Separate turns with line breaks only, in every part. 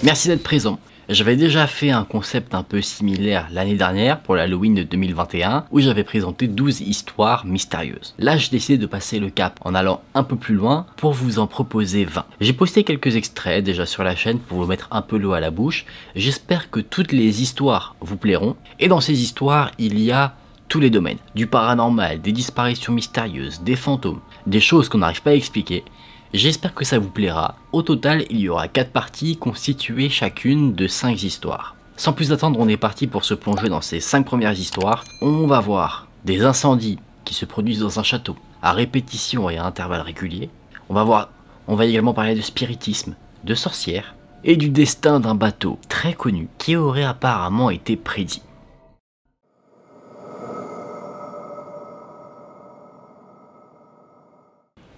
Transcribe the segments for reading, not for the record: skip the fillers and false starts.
Merci d'être présent. J'avais déjà fait un concept un peu similaire l'année dernière pour l'Halloween de 2021 où j'avais présenté 12 histoires mystérieuses. Là j'ai décidé de passer le cap en allant un peu plus loin pour vous en proposer 20. J'ai posté quelques extraits déjà sur la chaîne pour vous mettre un peu l'eau à la bouche. J'espère que toutes les histoires vous plairont. Et dans ces histoires il y a tous les domaines. Du paranormal, des disparitions mystérieuses, des fantômes, des choses qu'on n'arrive pas à expliquer. J'espère que ça vous plaira. Au total, il y aura 4 parties constituées chacune de 5 histoires. Sans plus attendre, on est parti pour se plonger dans ces 5 premières histoires. On va voir des incendies qui se produisent dans un château à répétition et à intervalles réguliers. On va également parler de spiritisme, de sorcières et du destin d'un bateau très connu qui aurait apparemment été prédit.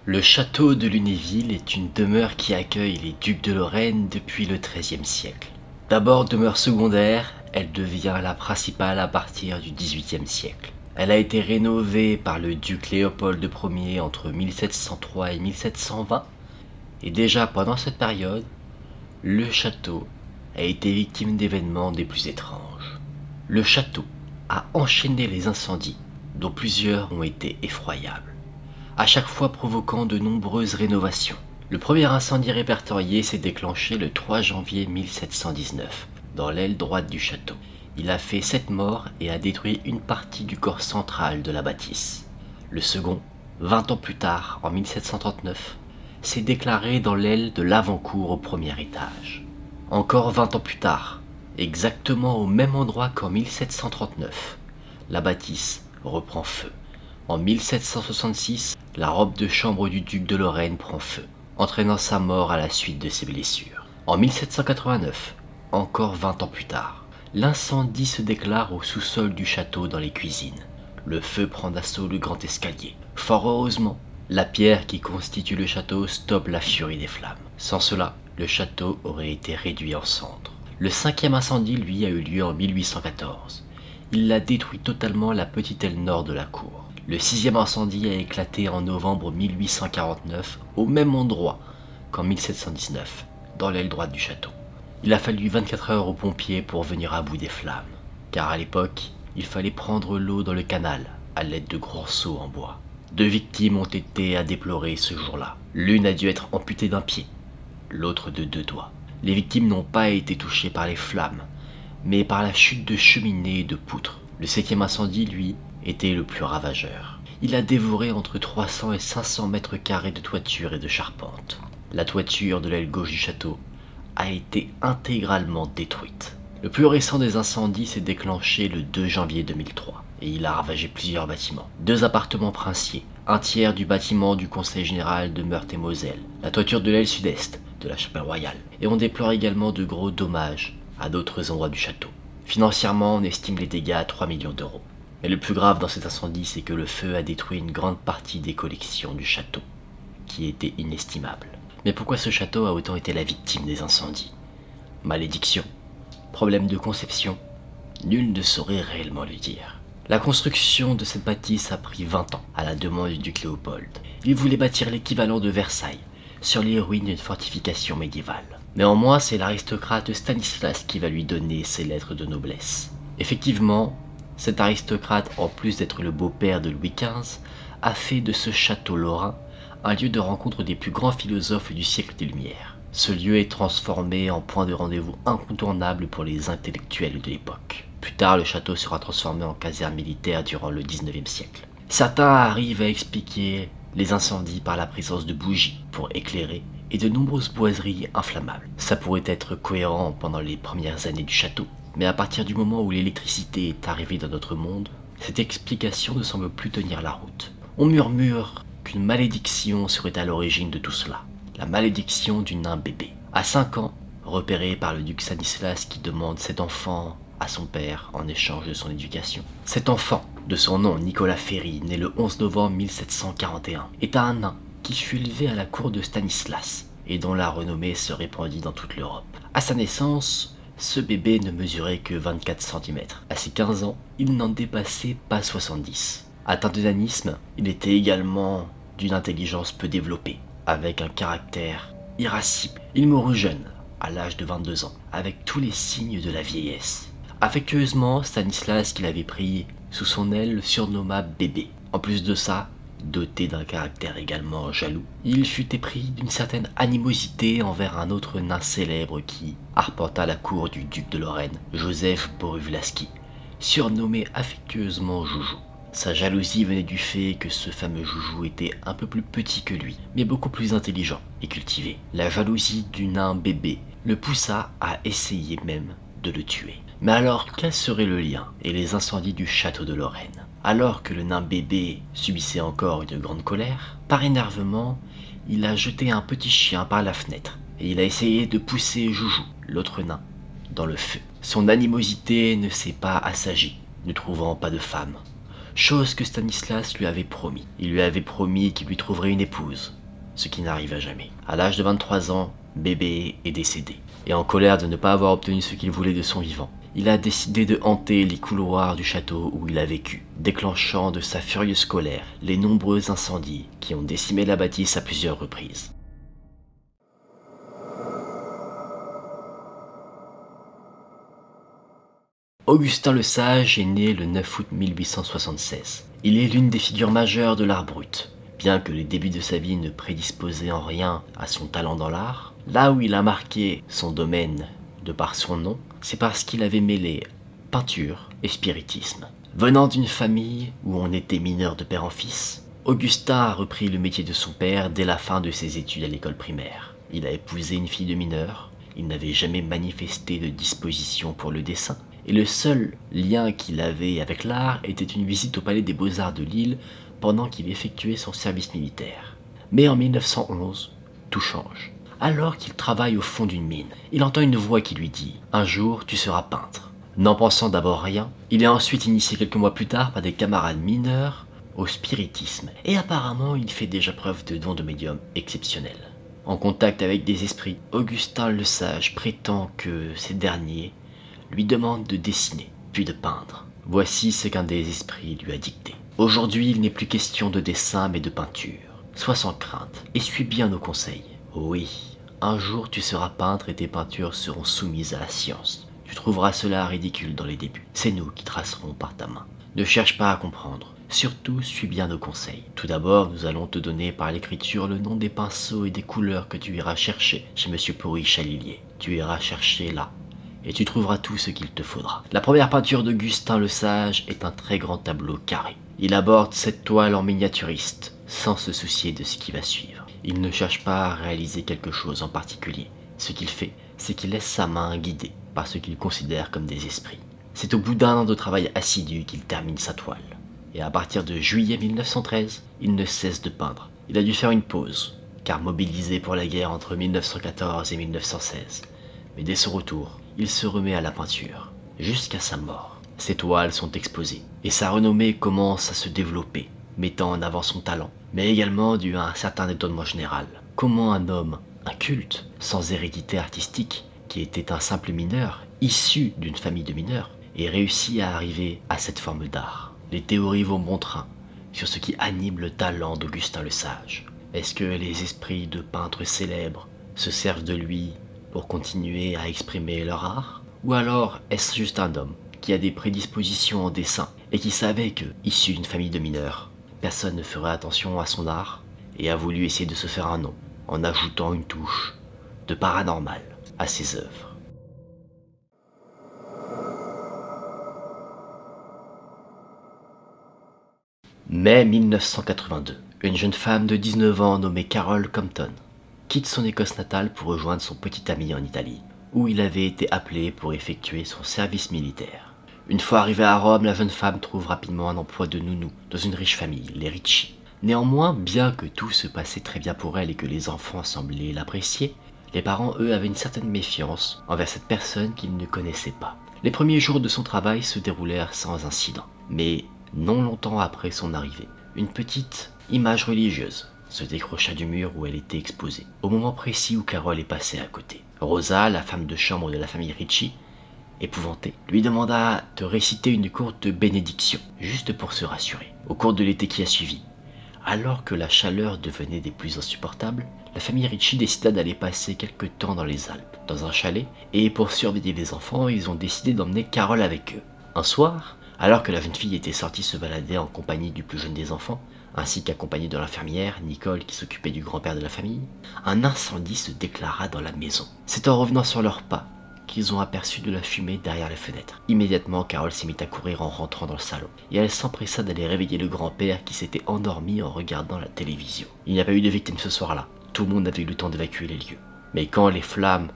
Le château de Lunéville est une demeure qui accueille les ducs de Lorraine depuis le XIIIe siècle. D'abord demeure secondaire, elle devient la principale à partir du XVIIIe siècle. Elle a été rénovée par le duc Léopold Ier entre 1703 et 1720, et déjà pendant cette période, le château a été victime d'événements des plus étranges. Le château a enchaîné les incendies, dont plusieurs ont été effroyables, à chaque fois provoquant de nombreuses rénovations. Le premier incendie répertorié s'est déclenché le 3 janvier 1719, dans l'aile droite du château. Il a fait 7 morts et a détruit une partie du corps central de la bâtisse. Le second, 20 ans plus tard, en 1739, s'est déclaré dans l'aile de l'avant-cour au premier étage. Encore 20 ans plus tard, exactement au même endroit qu'en 1739, la bâtisse reprend feu. En 1766, la robe de chambre du duc de Lorraine prend feu, entraînant sa mort à la suite de ses blessures. En 1789, encore 20 ans plus tard, l'incendie se déclare au sous-sol du château dans les cuisines. Le feu prend d'assaut le grand escalier. Fort heureusement, la pierre qui constitue le château stoppe la furie des flammes. Sans cela, le château aurait été réduit en cendres. Le 5e incendie, lui, a eu lieu en 1814. Il a détruit totalement la petite aile nord de la cour. Le 6e incendie a éclaté en novembre 1849 au même endroit qu'en 1719, dans l'aile droite du château. Il a fallu 24 heures aux pompiers pour venir à bout des flammes, car à l'époque, il fallait prendre l'eau dans le canal à l'aide de gros seaux en bois. 2 victimes ont été à déplorer ce jour-là. L'une a dû être amputée d'un pied, l'autre de 2 doigts. Les victimes n'ont pas été touchées par les flammes, mais par la chute de cheminées et de poutres. Le 7e incendie, lui, était le plus ravageur. Il a dévoré entre 300 et 500 mètres carrés de toiture et de charpente. La toiture de l'aile gauche du château a été intégralement détruite. Le plus récent des incendies s'est déclenché le 2 janvier 2003 et il a ravagé plusieurs bâtiments. 2 appartements princiers, un tiers du bâtiment du Conseil général de Meurthe-et-Moselle, la toiture de l'aile sud-est de la chapelle royale. Et on déplore également de gros dommages à d'autres endroits du château. Financièrement, on estime les dégâts à 3 millions d'euros. Mais le plus grave dans cet incendie, c'est que le feu a détruit une grande partie des collections du château, qui étaient inestimables. Mais pourquoi ce château a autant été la victime des incendies? Malédiction? Problème de conception? Nul ne saurait réellement le dire. La construction de cette bâtisse a pris 20 ans, à la demande du duc Léopold. Il voulait bâtir l'équivalent de Versailles, sur les ruines d'une fortification médiévale. Néanmoins, c'est l'aristocrate Stanislas qui va lui donner ses lettres de noblesse. Effectivement, cet aristocrate, en plus d'être le beau-père de Louis XV, a fait de ce château lorrain un lieu de rencontre des plus grands philosophes du siècle des Lumières. Ce lieu est transformé en point de rendez-vous incontournable pour les intellectuels de l'époque. Plus tard, le château sera transformé en caserne militaire durant le 19e siècle. Certains arrivent à expliquer les incendies par la présence de bougies pour éclairer et de nombreuses boiseries inflammables. Ça pourrait être cohérent pendant les premières années du château, mais à partir du moment où l'électricité est arrivée dans notre monde, cette explication ne semble plus tenir la route. On murmure qu'une malédiction serait à l'origine de tout cela. La malédiction du nain bébé. À 5 ans, repéré par le duc Stanislas qui demande cet enfant à son père en échange de son éducation. Cet enfant, de son nom Nicolas Ferry, né le 11 novembre 1741, est un nain qui fut élevé à la cour de Stanislas et dont la renommée se répandit dans toute l'Europe. À sa naissance, ce bébé ne mesurait que 24 cm. À ses 15 ans, il n'en dépassait pas 70. Atteint de nanisme, il était également d'une intelligence peu développée, avec un caractère irascible. Il mourut jeune, à l'âge de 22 ans, avec tous les signes de la vieillesse. Affectueusement, Stanislas, qu'il avait pris sous son aile, le surnomma Bébé. En plus de ça, doté d'un caractère également jaloux, il fut épris d'une certaine animosité envers un autre nain célèbre qui arpenta la cour du duc de Lorraine, Joseph Boruvlaski, surnommé affectueusement Joujou. Sa jalousie venait du fait que ce fameux Joujou était un peu plus petit que lui, mais beaucoup plus intelligent et cultivé. La jalousie du nain Bébé le poussa à essayer même de le tuer. Mais alors, quel serait le lien et les incendies du château de Lorraine? Alors que le nain Bébé subissait encore une grande colère, par énervement, il a jeté un petit chien par la fenêtre et il a essayé de pousser Joujou, l'autre nain, dans le feu. Son animosité ne s'est pas assagie, ne trouvant pas de femme. Chose que Stanislas lui avait promis. Il lui avait promis qu'il lui trouverait une épouse, ce qui n'arriva jamais. À l'âge de 23 ans, Bébé est décédé. Et en colère de ne pas avoir obtenu ce qu'il voulait de son vivant, il a décidé de hanter les couloirs du château où il a vécu, déclenchant de sa furieuse colère les nombreux incendies qui ont décimé la bâtisse à plusieurs reprises. Augustin le Sage est né le 9 août 1876. Il est l'une des figures majeures de l'art brut. Bien que les débuts de sa vie ne prédisposaient en rien à son talent dans l'art, là où il a marqué son domaine de par son nom, c'est parce qu'il avait mêlé peinture et spiritisme. Venant d'une famille où on était mineur de père en fils, Augustin a repris le métier de son père dès la fin de ses études à l'école primaire. Il a épousé une fille de mineur, il n'avait jamais manifesté de disposition pour le dessin, et le seul lien qu'il avait avec l'art était une visite au Palais des Beaux-Arts de Lille pendant qu'il effectuait son service militaire. Mais en 1911, tout change. Alors qu'il travaille au fond d'une mine, il entend une voix qui lui dit « Un jour, tu seras peintre ». N'en pensant d'abord rien, il est ensuite initié quelques mois plus tard par des camarades mineurs au spiritisme, et apparemment il fait déjà preuve de dons de médium exceptionnels. En contact avec des esprits, Augustin le Sage prétend que ces derniers lui demandent de dessiner, puis de peindre. Voici ce qu'un des esprits lui a dicté. Aujourd'hui, il n'est plus question de dessin mais de peinture. Sois sans crainte et suis bien nos conseils. Oui, un jour tu seras peintre et tes peintures seront soumises à la science. Tu trouveras cela ridicule dans les débuts. C'est nous qui tracerons par ta main. Ne cherche pas à comprendre. Surtout, suis bien nos conseils. Tout d'abord, nous allons te donner par l'écriture le nom des pinceaux et des couleurs que tu iras chercher chez Monsieur Pourri Chalilier. Tu iras chercher là, et tu trouveras tout ce qu'il te faudra. La première peinture d'Augustin le Sage est un très grand tableau carré. Il aborde cette toile en miniaturiste, sans se soucier de ce qui va suivre. Il ne cherche pas à réaliser quelque chose en particulier. Ce qu'il fait, c'est qu'il laisse sa main guider par ce qu'il considère comme des esprits. C'est au bout d'un an de travail assidu qu'il termine sa toile. Et à partir de juillet 1913, il ne cesse de peindre. Il a dû faire une pause, car mobilisé pour la guerre entre 1914 et 1916. Mais dès son retour, il se remet à la peinture, jusqu'à sa mort. Ses toiles sont exposées, et sa renommée commence à se développer, mettant en avant son talent, mais également dû à un certain étonnement général. Comment un homme, un culte, sans hérédité artistique, qui était un simple mineur, issu d'une famille de mineurs, ait réussi à arriver à cette forme d'art? Les théories vont bon train sur ce qui anime le talent d'Augustin le Sage. Est-ce que les esprits de peintres célèbres se servent de lui pour continuer à exprimer leur art? Ou alors est-ce juste un homme qui a des prédispositions en dessin et qui savait que, issu d'une famille de mineurs, personne ne ferait attention à son art et a voulu essayer de se faire un nom en ajoutant une touche de paranormal à ses œuvres? Mai 1982, une jeune femme de 19 ans nommée Carole Compton quitte son Écosse natale pour rejoindre son petit ami en Italie, où il avait été appelé pour effectuer son service militaire. Une fois arrivée à Rome, la jeune femme trouve rapidement un emploi de nounou dans une riche famille, les Ricci. Néanmoins, bien que tout se passait très bien pour elle et que les enfants semblaient l'apprécier, les parents, eux, avaient une certaine méfiance envers cette personne qu'ils ne connaissaient pas. Les premiers jours de son travail se déroulèrent sans incident, mais non longtemps après son arrivée, une petite image religieuse se décrocha du mur où elle était exposée, au moment précis où Carole est passée à côté. Rosa, la femme de chambre de la famille Ricci, épouvantée, lui demanda de réciter une courte bénédiction, juste pour se rassurer. Au cours de l'été qui a suivi, Alors que la chaleur devenait des plus insupportables, la famille Ritchie décida d'aller passer quelque temps dans les Alpes, dans un chalet, et pour surveiller les enfants, ils ont décidé d'emmener Carol avec eux. Un soir, alors que la jeune fille était sortie se balader en compagnie du plus jeune des enfants, ainsi qu'accompagnée de l'infirmière, Nicole qui s'occupait du grand-père de la famille, un incendie se déclara dans la maison. C'est en revenant sur leurs pas qu'ils ont aperçu de la fumée derrière les fenêtres. Immédiatement, Carol s'est mise à courir en rentrant dans le salon, et elle s'empressa d'aller réveiller le grand-père qui s'était endormi en regardant la télévision. Il n'y a pas eu de victimes ce soir-là, tout le monde avait eu le temps d'évacuer les lieux. Mais quand les flammes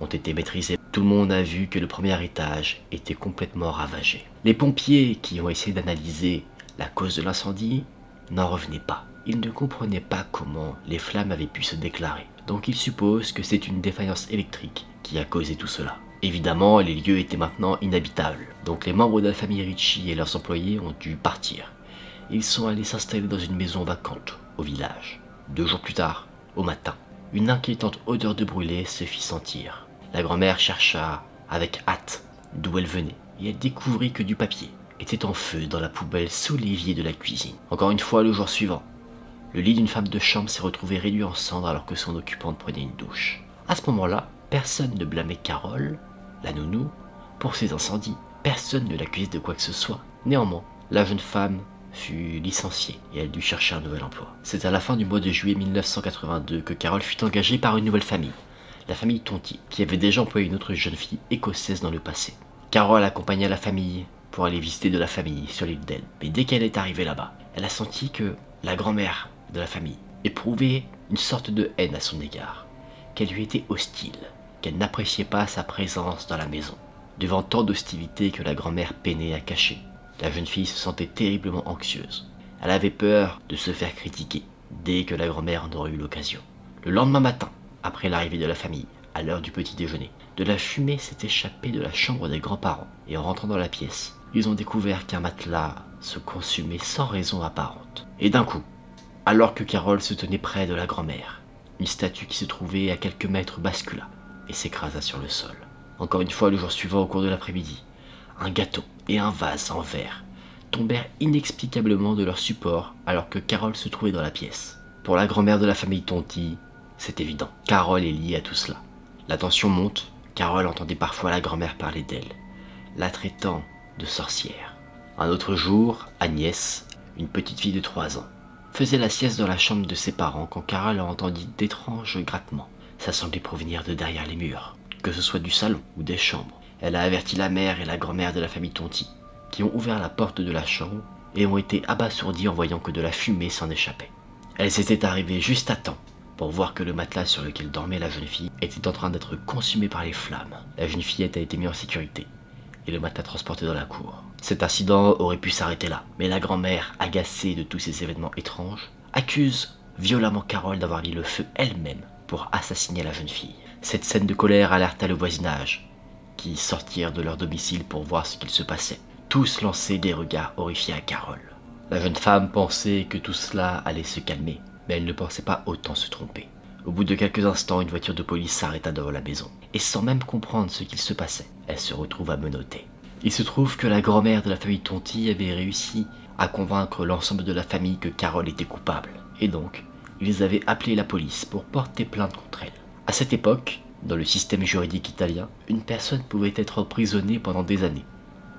ont été maîtrisées, tout le monde a vu que le premier étage était complètement ravagé. Les pompiers qui ont essayé d'analyser la cause de l'incendie n'en revenaient pas. Ils ne comprenaient pas comment les flammes avaient pu se déclarer. Donc ils supposent que c'est une défaillance électrique qui a causé tout cela. Évidemment, les lieux étaient maintenant inhabitables. Donc les membres de la famille Ritchie et leurs employés ont dû partir. Ils sont allés s'installer dans une maison vacante au village. 2 jours plus tard, au matin, une inquiétante odeur de brûlé se fit sentir. La grand-mère chercha avec hâte d'où elle venait et elle découvrit que du papier était en feu dans la poubelle sous l'évier de la cuisine. Encore une fois, le jour suivant, le lit d'une femme de chambre s'est retrouvé réduit en cendres alors que son occupante prenait une douche. À ce moment-là, personne ne blâmait Carol, la nounou, pour ces incendies. Personne ne l'accusait de quoi que ce soit. Néanmoins, la jeune femme fut licenciée et elle dut chercher un nouvel emploi. C'est à la fin du mois de juillet 1982 que Carol fut engagée par une nouvelle famille, la famille Tonti, qui avait déjà employé une autre jeune fille écossaise dans le passé. Carol accompagna la famille pour aller visiter de la famille sur l'île d'Elbe. Mais dès qu'elle est arrivée là-bas, elle a senti que la grand-mère de la famille éprouvait une sorte de haine à son égard, qu'elle lui était hostile, qu'elle n'appréciait pas sa présence dans la maison. Devant tant d'hostilité que la grand-mère peinait à cacher, la jeune fille se sentait terriblement anxieuse. Elle avait peur de se faire critiquer dès que la grand-mère en aurait eu l'occasion. Le lendemain matin, après l'arrivée de la famille, à l'heure du petit déjeuner, de la fumée s'est échappée de la chambre des grands-parents et en rentrant dans la pièce, ils ont découvert qu'un matelas se consumait sans raison apparente. Et d'un coup, alors que Carol se tenait près de la grand-mère, une statue qui se trouvait à quelques mètres bascula et s'écrasa sur le sol. Encore une fois, le jour suivant, au cours de l'après-midi, un gâteau et un vase en verre tombèrent inexplicablement de leur support alors que Carol se trouvait dans la pièce. Pour la grand-mère de la famille Tonti, c'est évident, Carol est liée à tout cela. La tension monte, Carol entendait parfois la grand-mère parler d'elle, la traitant de sorcière. Un autre jour, Agnès, une petite fille de 3 ans, faisait la sieste dans la chambre de ses parents quand Carol a entendu d'étranges grattements. Ça semblait provenir de derrière les murs, que ce soit du salon ou des chambres. Elle a averti la mère et la grand-mère de la famille Tonti, qui ont ouvert la porte de la chambre et ont été abasourdis en voyant que de la fumée s'en échappait. Elles étaient arrivées juste à temps pour voir que le matelas sur lequel dormait la jeune fille était en train d'être consumé par les flammes. La jeune fillette a été mise en sécurité et le matelas transporté dans la cour. Cet incident aurait pu s'arrêter là, mais la grand-mère, agacée de tous ces événements étranges, accuse violemment Carol d'avoir mis le feu elle-même pour assassiner la jeune fille. Cette scène de colère alerta le voisinage, qui sortirent de leur domicile pour voir ce qu'il se passait. Tous lançaient des regards horrifiés à Carol. La jeune femme pensait que tout cela allait se calmer, mais elle ne pensait pas autant se tromper. Au bout de quelques instants, une voiture de police s'arrêta devant la maison, et sans même comprendre ce qu'il se passait, elle se retrouva menottée. Il se trouve que la grand-mère de la famille Tonti avait réussi à convaincre l'ensemble de la famille que Carol était coupable, et donc, ils avaient appelé la police pour porter plainte contre elle. À cette époque, dans le système juridique italien, une personne pouvait être emprisonnée pendant des années,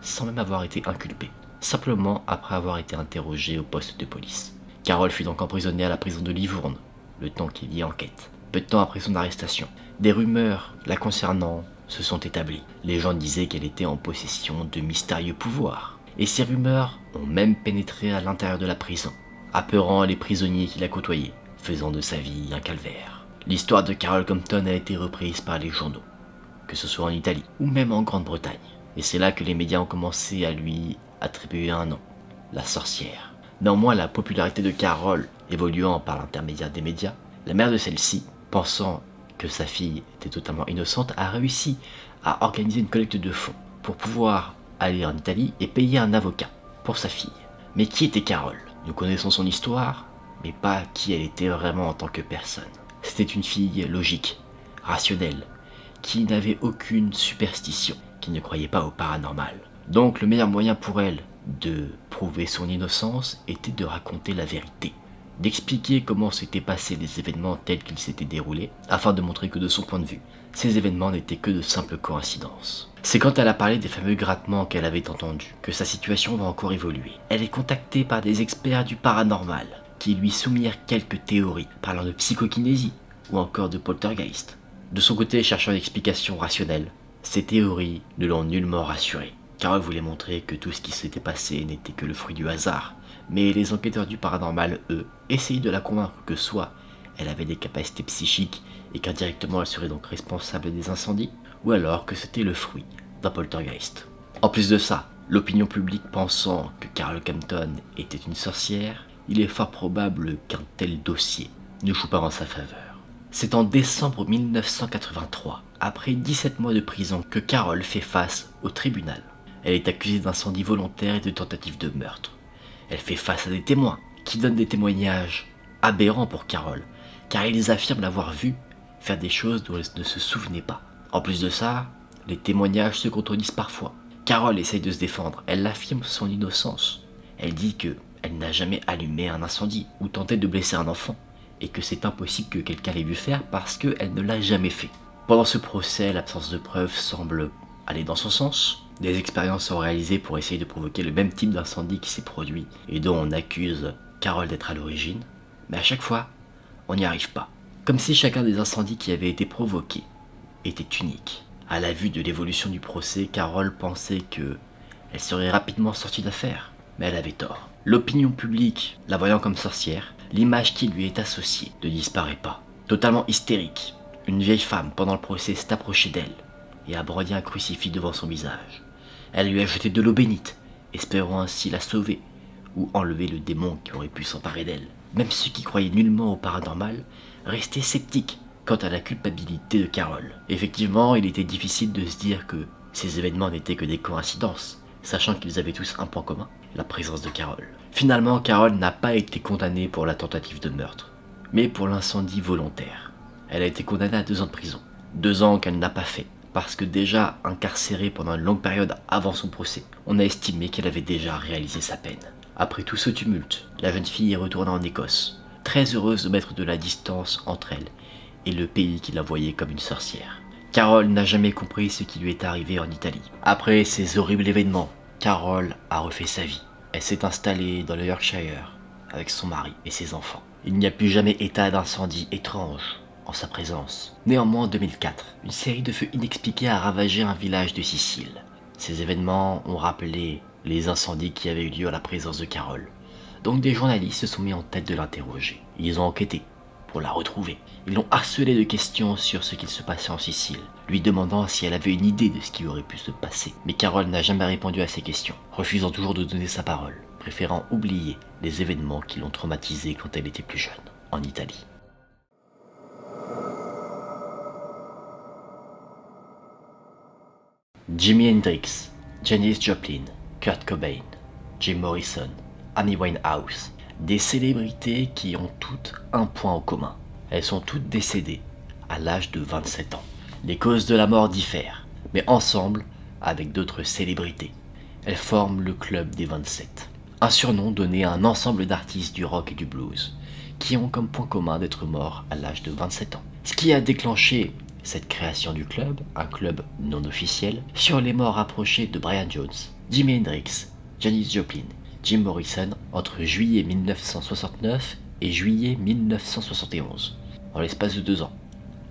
sans même avoir été inculpée, simplement après avoir été interrogée au poste de police. Carol fut donc emprisonnée à la prison de Livourne, le temps qu'il y ait enquête. Peu de temps après son arrestation, des rumeurs la concernant se sont établies. Les gens disaient qu'elle était en possession de mystérieux pouvoirs. Et ces rumeurs ont même pénétré à l'intérieur de la prison, apeurant les prisonniers qui la côtoyaient, faisant de sa vie un calvaire. L'histoire de Carol Compton a été reprise par les journaux, que ce soit en Italie ou même en Grande-Bretagne. Et c'est là que les médias ont commencé à lui attribuer un nom, la sorcière. Néanmoins, la popularité de Carol évoluant par l'intermédiaire des médias, la mère de celle-ci, pensant que sa fille était totalement innocente, a réussi à organiser une collecte de fonds pour pouvoir aller en Italie et payer un avocat pour sa fille. Mais qui était Carol? Nous connaissons son histoire, mais pas qui elle était vraiment en tant que personne. C'était une fille logique, rationnelle, qui n'avait aucune superstition, qui ne croyait pas au paranormal. Donc le meilleur moyen pour elle de prouver son innocence était de raconter la vérité, d'expliquer comment s'étaient passés les événements tels qu'ils s'étaient déroulés, afin de montrer que de son point de vue, ces événements n'étaient que de simples coïncidences. C'est quand elle a parlé des fameux grattements qu'elle avait entendus que sa situation va encore évoluer. Elle est contactée par des experts du paranormal qui lui soumirent quelques théories parlant de psychokinésie ou encore de poltergeist. De son côté, cherchant une explication rationnelle, ces théories ne l'ont nullement rassuré. Carol voulait montrer que tout ce qui s'était passé n'était que le fruit du hasard. Mais les enquêteurs du paranormal, eux, essayaient de la convaincre que soit elle avait des capacités psychiques et qu'indirectement elle serait donc responsable des incendies, ou alors que c'était le fruit d'un poltergeist. En plus de ça, l'opinion publique pensant que Carol Campton était une sorcière, il est fort probable qu'un tel dossier ne joue pas en sa faveur. C'est en décembre 1983, après 17 mois de prison, que Carol fait face au tribunal. Elle est accusée d'incendie volontaire et de tentative de meurtre. Elle fait face à des témoins qui donnent des témoignages aberrants pour Carol, car ils affirment l'avoir vue faire des choses dont elle ne se souvenait pas. En plus de ça, les témoignages se contredisent parfois. Carol essaye de se défendre, elle affirme son innocence. Elle dit qu'elle n'a jamais allumé un incendie ou tenté de blesser un enfant, et que c'est impossible que quelqu'un l'ait vu faire parce qu'elle ne l'a jamais fait. Pendant ce procès, l'absence de preuves semble aller dans son sens. Des expériences sont réalisées pour essayer de provoquer le même type d'incendie qui s'est produit et dont on accuse Carol d'être à l'origine, mais à chaque fois, on n'y arrive pas. Comme si chacun des incendies qui avaient été provoqués était unique. À la vue de l'évolution du procès, Carol pensait qu'elle serait rapidement sortie d'affaire, mais elle avait tort. L'opinion publique, la voyant comme sorcière, l'image qui lui est associée ne disparaît pas. Totalement hystérique, une vieille femme pendant le procès s'est approchée d'elle et a brandi un crucifix devant son visage. Elle lui a jeté de l'eau bénite, espérant ainsi la sauver ou enlever le démon qui aurait pu s'emparer d'elle. Même ceux qui croyaient nullement au paranormal restaient sceptiques quant à la culpabilité de Carol. Effectivement, il était difficile de se dire que ces événements n'étaient que des coïncidences, sachant qu'ils avaient tous un point commun, la présence de Carol. Finalement, Carol n'a pas été condamnée pour la tentative de meurtre, mais pour l'incendie volontaire. Elle a été condamnée à 2 ans de prison. 2 ans qu'elle n'a pas fait, parce que déjà incarcérée pendant une longue période avant son procès, on a estimé qu'elle avait déjà réalisé sa peine. Après tout ce tumulte, la jeune fille est retournée en Écosse, très heureuse de mettre de la distance entre elle et le pays qui la voyait comme une sorcière. Carol n'a jamais compris ce qui lui est arrivé en Italie. Après ces horribles événements, Carol a refait sa vie. Elle s'est installée dans le Yorkshire avec son mari et ses enfants. Il n'y a plus jamais état d'incendie étrange en sa présence. Néanmoins, en 2004, une série de feux inexpliqués a ravagé un village de Sicile. Ces événements ont rappelé les incendies qui avaient eu lieu à la présence de Carol. Donc des journalistes se sont mis en tête de l'interroger. Ils ont enquêté pour la retrouver. Ils l'ont harcelé de questions sur ce qu'il se passait en Sicile, lui demandant si elle avait une idée de ce qui aurait pu se passer. Mais Carol n'a jamais répondu à ces questions, refusant toujours de donner sa parole, préférant oublier les événements qui l'ont traumatisée quand elle était plus jeune, en Italie. Jimi Hendrix, Janis Joplin, Kurt Cobain, Jim Morrison, Amy Winehouse, des célébrités qui ont toutes un point en commun. Elles sont toutes décédées à l'âge de 27 ans. Les causes de la mort diffèrent, mais ensemble, avec d'autres célébrités, elles forment le Club des 27. Un surnom donné à un ensemble d'artistes du rock et du blues, qui ont comme point commun d'être morts à l'âge de 27 ans. Ce qui a déclenché cette création du club, un club non officiel, sur les morts rapprochées de Brian Jones, Jimi Hendrix, Janis Joplin, Jim Morrison entre juillet 1969 et juillet 1971, en l'espace de 2 ans.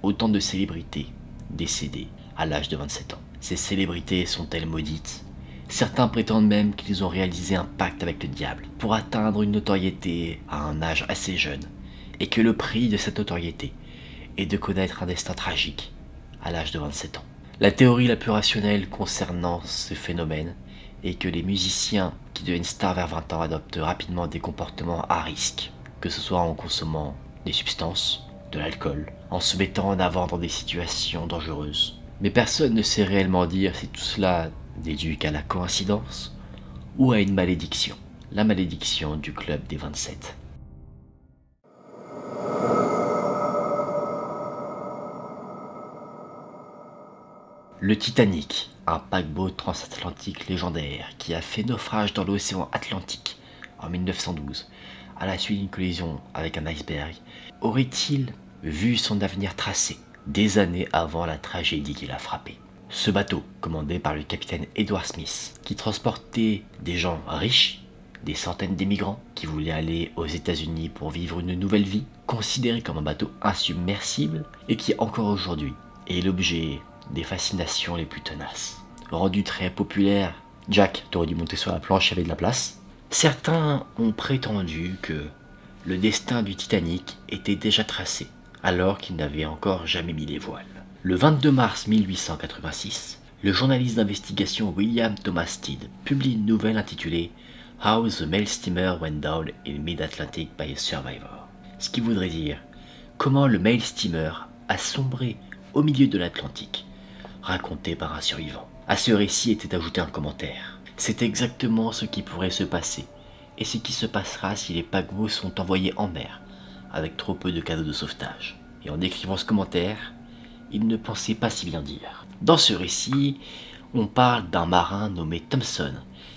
Autant de célébrités décédées à l'âge de 27 ans. Ces célébrités sont-elles maudites? Certains prétendent même qu'ils ont réalisé un pacte avec le diable pour atteindre une notoriété à un âge assez jeune, et que le prix de cette notoriété est de connaître un destin tragique à l'âge de 27 ans. La théorie la plus rationnelle concernant ce phénomène est que les musiciens qui deviennent stars vers 20 ans adoptent rapidement des comportements à risque, que ce soit en consommant des substances, de l'alcool, en se mettant en avant dans des situations dangereuses. Mais personne ne sait réellement dire si tout cela n'est dû qu'à la coïncidence ou à une malédiction, la malédiction du Club des 27. Le Titanic, un paquebot transatlantique légendaire qui a fait naufrage dans l'océan Atlantique en 1912, à la suite d'une collision avec un iceberg, aurait-il vu son avenir tracé des années avant la tragédie qui l'a frappé? Ce bateau, commandé par le capitaine Edward Smith, qui transportait des gens riches, des centaines d'émigrants qui voulaient aller aux États-Unis pour vivre une nouvelle vie, considéré comme un bateau insubmersible et qui encore aujourd'hui est l'objet des fascinations les plus tenaces. Rendu très populaire, Jack, t'aurais dû monter sur la planche, il y avait de la place. Certains ont prétendu que le destin du Titanic était déjà tracé, alors qu'il n'avait encore jamais mis les voiles. Le 22 mars 1886, le journaliste d'investigation William Thomas Stead publie une nouvelle intitulée « How the Mail Steamer Went Down in Mid-Atlantic by a Survivor », ce qui voudrait dire « Comment le Mail Steamer a sombré au milieu de l'Atlantique », raconté par un survivant. À ce récit était ajouté un commentaire. C'est exactement ce qui pourrait se passer, et ce qui se passera si les paquebots sont envoyés en mer, avec trop peu de cadeaux de sauvetage. Et en écrivant ce commentaire, il ne pensait pas si bien dire. Dans ce récit, on parle d'un marin nommé Thompson,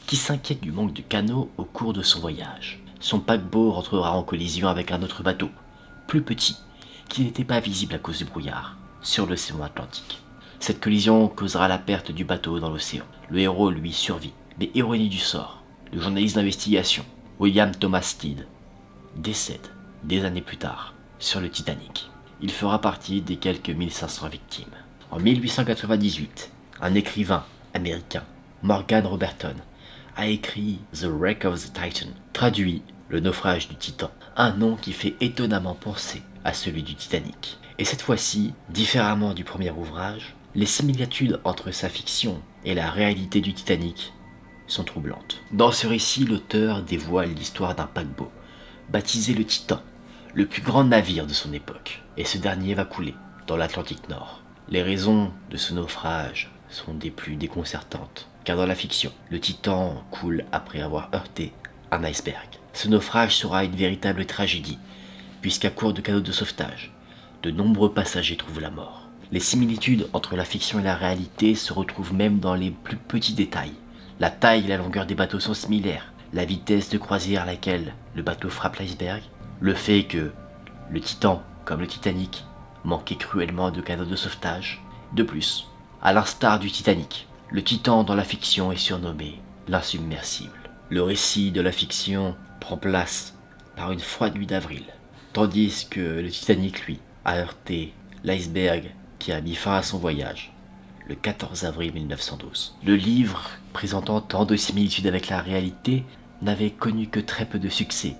qui s'inquiète du manque de canaux au cours de son voyage. Son paquebot rentrera en collision avec un autre bateau, plus petit, qui n'était pas visible à cause du brouillard, sur l'océan Atlantique. Cette collision causera la perte du bateau dans l'océan. Le héros, lui, survit, mais ironie du sort, le journaliste d'investigation, William Thomas Stead, décède des années plus tard sur le Titanic. Il fera partie des quelques 1500 victimes. En 1898, un écrivain américain, Morgan Robertson, a écrit The Wreck of the Titan, traduit le naufrage du Titan, un nom qui fait étonnamment penser à celui du Titanic. Et cette fois-ci, différemment du premier ouvrage, les similitudes entre sa fiction et la réalité du Titanic sont troublantes. Dans ce récit, l'auteur dévoile l'histoire d'un paquebot, baptisé le Titan, le plus grand navire de son époque, et ce dernier va couler dans l'Atlantique Nord. Les raisons de ce naufrage sont des plus déconcertantes, car dans la fiction, le Titan coule après avoir heurté un iceberg. Ce naufrage sera une véritable tragédie, puisqu'à court de cadeaux de sauvetage, de nombreux passagers trouvent la mort. Les similitudes entre la fiction et la réalité se retrouvent même dans les plus petits détails. La taille et la longueur des bateaux sont similaires, la vitesse de croisière à laquelle le bateau frappe l'iceberg, le fait que le Titan, comme le Titanic, manquait cruellement de canaux de sauvetage. De plus, à l'instar du Titanic, le Titan dans la fiction est surnommé l'insubmersible. Le récit de la fiction prend place par une froide nuit d'avril, tandis que le Titanic, lui, a heurté l'iceberg qui a mis fin à son voyage le 14 avril 1912. Le livre, présentant tant de similitudes avec la réalité, n'avait connu que très peu de succès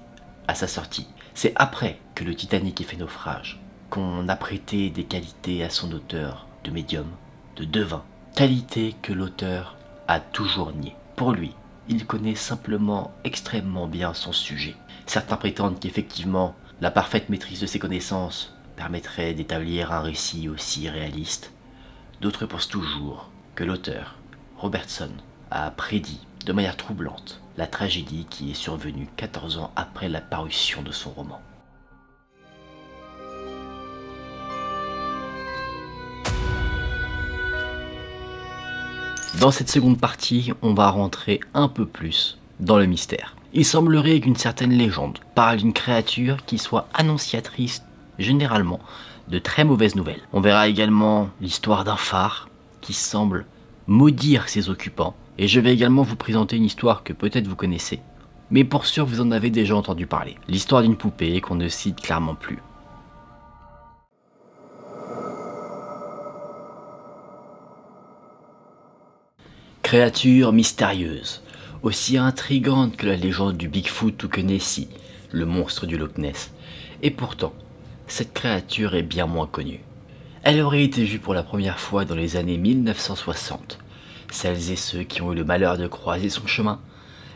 à sa sortie. C'est après que le Titanic ait fait naufrage qu'on a prêté des qualités à son auteur de médium, de devin, qualités que l'auteur a toujours niées. Pour lui, il connaît simplement extrêmement bien son sujet. Certains prétendent qu'effectivement, la parfaite maîtrise de ses connaissances permettrait d'établir un récit aussi réaliste. D'autres pensent toujours que l'auteur, Robertson, a prédit de manière troublante la tragédie qui est survenue 14 ans après la parution de son roman. Dans cette seconde partie, on va rentrer un peu plus dans le mystère. Il semblerait qu'une certaine légende parle d'une créature qui soit annonciatrice, généralement, de très mauvaises nouvelles. On verra également l'histoire d'un phare qui semble maudire ses occupants. Et je vais également vous présenter une histoire que peut-être vous connaissez, mais pour sûr vous en avez déjà entendu parler. L'histoire d'une poupée qu'on ne cite clairement plus. Créature mystérieuse, aussi intrigante que la légende du Bigfoot ou que Nessie, le monstre du Loch Ness. Et pourtant, cette créature est bien moins connue. Elle aurait été vue pour la première fois dans les années 1960. Celles et ceux qui ont eu le malheur de croiser son chemin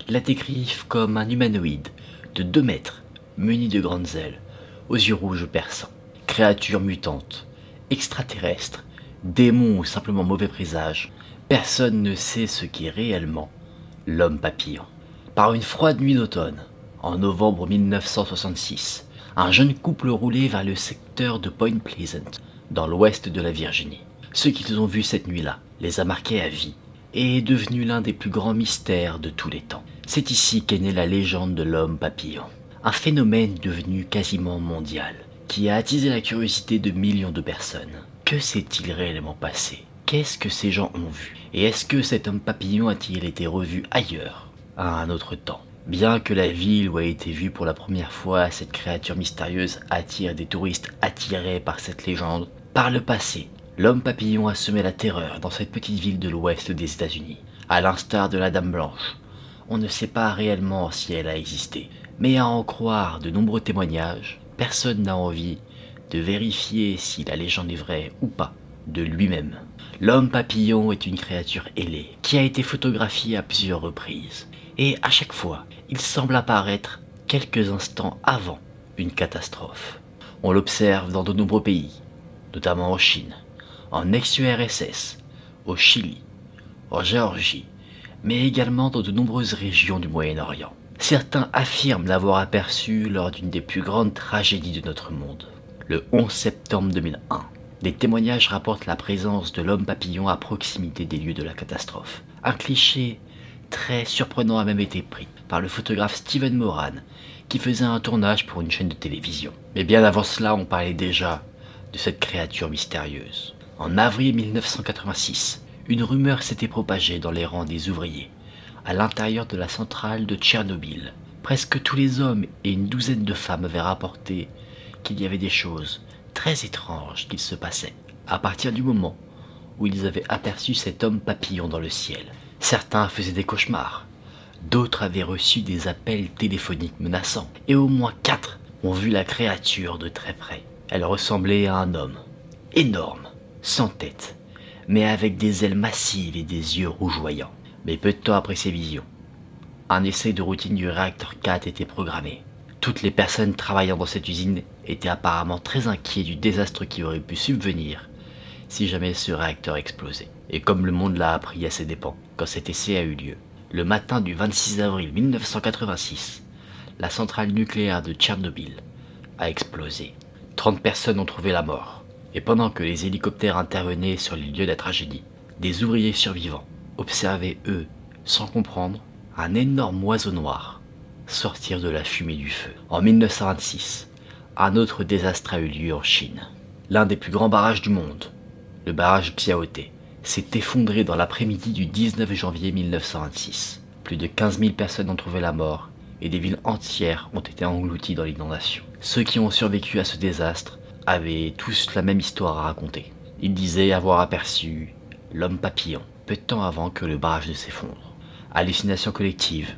la décrivent comme un humanoïde de 2 mètres, muni de grandes ailes, aux yeux rouges perçants. Créature mutante, extraterrestre, démon ou simplement mauvais présage, personne ne sait ce qu'est réellement l'homme papillon. Par une froide nuit d'automne, en novembre 1966, un jeune couple roulait vers le secteur de Point Pleasant, dans l'ouest de la Virginie. Ce qu'ils ont vu cette nuit-là les a marqués à vie et est devenu l'un des plus grands mystères de tous les temps. C'est ici qu'est née la légende de l'homme papillon. Un phénomène devenu quasiment mondial, qui a attisé la curiosité de millions de personnes. Que s'est-il réellement passé? Qu'est-ce que ces gens ont vu? Et est-ce que cet homme papillon a-t-il été revu ailleurs, à un autre temps? Bien que la ville où a été vue pour la première fois cette créature mystérieuse attire des touristes attirés par cette légende, par le passé, l'homme papillon a semé la terreur dans cette petite ville de l'ouest des États-Unis. À l'instar de la Dame Blanche, on ne sait pas réellement si elle a existé, mais à en croire de nombreux témoignages, personne n'a envie de vérifier si la légende est vraie ou pas de lui-même. L'homme papillon est une créature ailée qui a été photographiée à plusieurs reprises, et à chaque fois, il semble apparaître quelques instants avant une catastrophe. On l'observe dans de nombreux pays, notamment en Chine, en ex-URSS, au Chili, en Géorgie, mais également dans de nombreuses régions du Moyen-Orient. Certains affirment l'avoir aperçu lors d'une des plus grandes tragédies de notre monde, le 11 septembre 2001. Des témoignages rapportent la présence de l'homme papillon à proximité des lieux de la catastrophe. Un cliché très surprenant a même été pris par le photographe Steven Moran, qui faisait un tournage pour une chaîne de télévision. Mais bien avant cela, on parlait déjà de cette créature mystérieuse. En avril 1986, une rumeur s'était propagée dans les rangs des ouvriers, à l'intérieur de la centrale de Tchernobyl. Presque tous les hommes et une douzaine de femmes avaient rapporté qu'il y avait des choses très étranges qui se passaient, à partir du moment où ils avaient aperçu cet homme papillon dans le ciel. Certains faisaient des cauchemars, d'autres avaient reçu des appels téléphoniques menaçants, et au moins 4 ont vu la créature de très près. Elle ressemblait à un homme, énorme, sans tête, mais avec des ailes massives et des yeux rougeoyants. Mais peu de temps après ces visions, un essai de routine du réacteur 4 était programmé. Toutes les personnes travaillant dans cette usine étaient apparemment très inquiets du désastre qui aurait pu subvenir si jamais ce réacteur explosait. Et comme le monde l'a appris à ses dépens, quand cet essai a eu lieu, le matin du 26 avril 1986, la centrale nucléaire de Tchernobyl a explosé. 30 personnes ont trouvé la mort. Et pendant que les hélicoptères intervenaient sur les lieux de la tragédie, des ouvriers survivants observaient, eux, sans comprendre, un énorme oiseau noir sortir de la fumée du feu. En 1926, un autre désastre a eu lieu en Chine. L'un des plus grands barrages du monde, le barrage Xiaoté, s'est effondré dans l'après-midi du 19 janvier 1926. Plus de 15 000 personnes ont trouvé la mort et des villes entières ont été englouties dans l'inondation. Ceux qui ont survécu à ce désastre avaient tous la même histoire à raconter. Ils disaient avoir aperçu l'homme papillon peu de temps avant que le barrage ne s'effondre. Hallucination collective,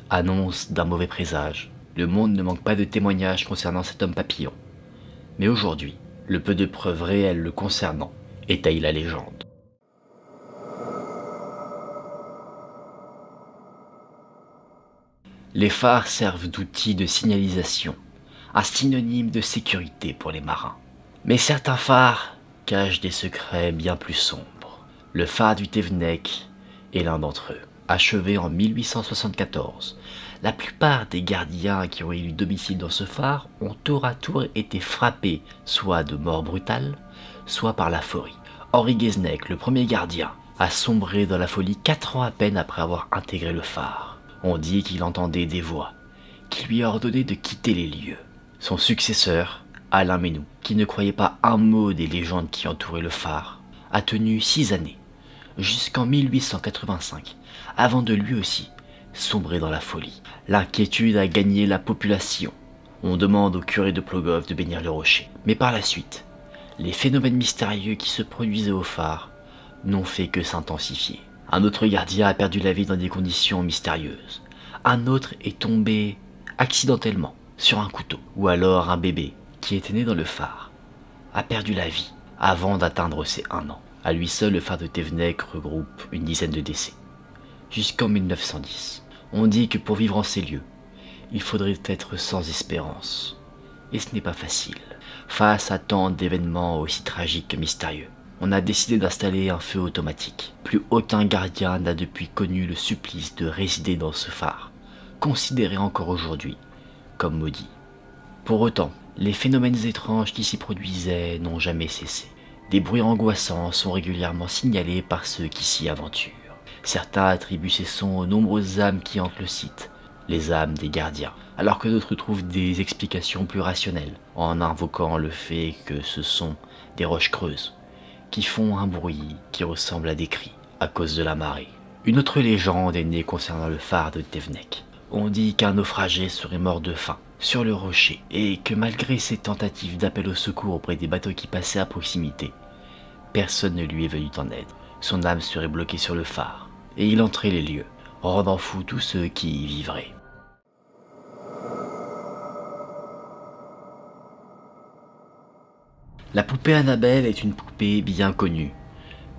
annonce d'un mauvais présage. Le monde ne manque pas de témoignages concernant cet homme papillon. Mais aujourd'hui, le peu de preuves réelles le concernant étaye la légende. Les phares servent d'outils de signalisation, un synonyme de sécurité pour les marins. Mais certains phares cachent des secrets bien plus sombres. Le phare du Tevnek est l'un d'entre eux. Achevé en 1874, la plupart des gardiens qui ont élu domicile dans ce phare ont tour à tour été frappés, soit de mort brutale, soit par la folie. Henri Guesnec, le premier gardien, a sombré dans la folie 4 ans à peine après avoir intégré le phare. On dit qu'il entendait des voix, qui lui ordonnaient de quitter les lieux. Son successeur, Alain Menou, qui ne croyait pas un mot des légendes qui entouraient le phare, a tenu 6 années, jusqu'en 1885, avant de lui aussi sombrer dans la folie. L'inquiétude a gagné la population. On demande au curé de Plogoff de bénir le rocher. Mais par la suite, les phénomènes mystérieux qui se produisaient au phare n'ont fait que s'intensifier. Un autre gardien a perdu la vie dans des conditions mystérieuses. Un autre est tombé accidentellement sur un couteau. Ou alors un bébé qui était né dans le phare a perdu la vie avant d'atteindre ses 1 an. À lui seul, le phare de Tevnek regroupe une dizaine de décès. Jusqu'en 1910, on dit que pour vivre en ces lieux, il faudrait être sans espérance. Et ce n'est pas facile. Face à tant d'événements aussi tragiques que mystérieux, on a décidé d'installer un feu automatique. Plus aucun gardien n'a depuis connu le supplice de résider dans ce phare, considéré encore aujourd'hui comme maudit. Pour autant, les phénomènes étranges qui s'y produisaient n'ont jamais cessé. Des bruits angoissants sont régulièrement signalés par ceux qui s'y aventurent. Certains attribuent ces sons aux nombreuses âmes qui hantent le site, les âmes des gardiens, alors que d'autres trouvent des explications plus rationnelles, en invoquant le fait que ce sont des roches creuses, qui font un bruit qui ressemble à des cris, à cause de la marée. Une autre légende est née concernant le phare de Tevnek. On dit qu'un naufragé serait mort de faim sur le rocher, et que malgré ses tentatives d'appel au secours auprès des bateaux qui passaient à proximité, personne ne lui est venu en aide. Son âme serait bloquée sur le phare, et il entrait les lieux, rendant fous tous ceux qui y vivraient. La poupée Annabelle est une poupée bien connue,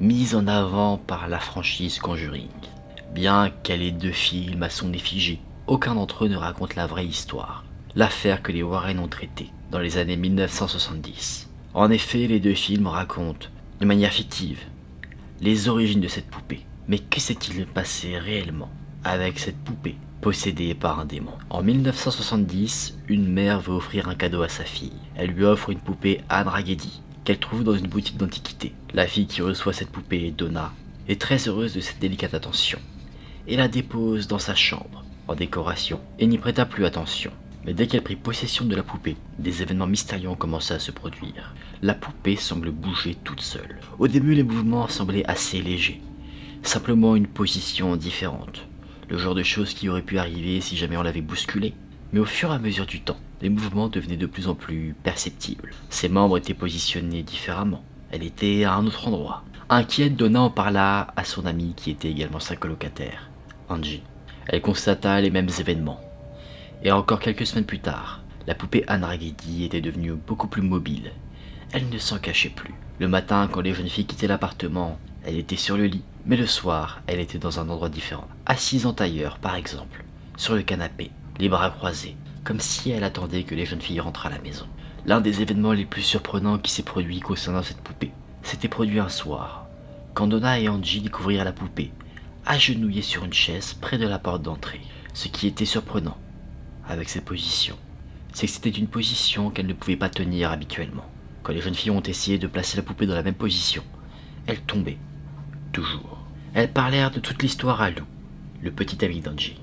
mise en avant par la franchise Conjuring. Bien qu'elle ait 2 films à son effigie, aucun d'entre eux ne raconte la vraie histoire, l'affaire que les Warren ont traitée dans les années 1970. En effet, les 2 films racontent, de manière fictive, les origines de cette poupée. Mais que s'est-il passé réellement avec cette poupée possédée par un démon? En 1970, une mère veut offrir un cadeau à sa fille. Elle lui offre une poupée Anne Raggedy, qu'elle trouve dans une boutique d'antiquité. La fille qui reçoit cette poupée, Donna, est très heureuse de cette délicate attention, et la dépose dans sa chambre, en décoration, et n'y prêta plus attention. Mais dès qu'elle prit possession de la poupée, des événements mystérieux ont commencé à se produire. La poupée semble bouger toute seule. Au début, les mouvements semblaient assez légers, simplement une position différente, le genre de choses qui aurait pu arriver si jamais on l'avait bousculée. Mais au fur et à mesure du temps, les mouvements devenaient de plus en plus perceptibles. Ses membres étaient positionnés différemment. Elle était à un autre endroit. Inquiète, Donna en parla à son amie qui était également sa colocataire, Angie. Elle constata les mêmes événements. Et encore quelques semaines plus tard, la poupée Anne Raggedy était devenue beaucoup plus mobile. Elle ne s'en cachait plus. Le matin, quand les jeunes filles quittaient l'appartement, elle était sur le lit. Mais le soir, elle était dans un endroit différent. Assise en tailleur, par exemple, sur le canapé, les bras croisés, comme si elle attendait que les jeunes filles rentrent à la maison. L'un des événements les plus surprenants qui s'est produit concernant cette poupée s'était produit un soir, quand Donna et Angie découvrirent la poupée, agenouillée sur une chaise près de la porte d'entrée. Ce qui était surprenant avec cette position, c'est que c'était une position qu'elle ne pouvait pas tenir habituellement. Quand les jeunes filles ont essayé de placer la poupée dans la même position, elle tombait, toujours. Elles parlèrent de toute l'histoire à Lou, le petit ami d'Angie.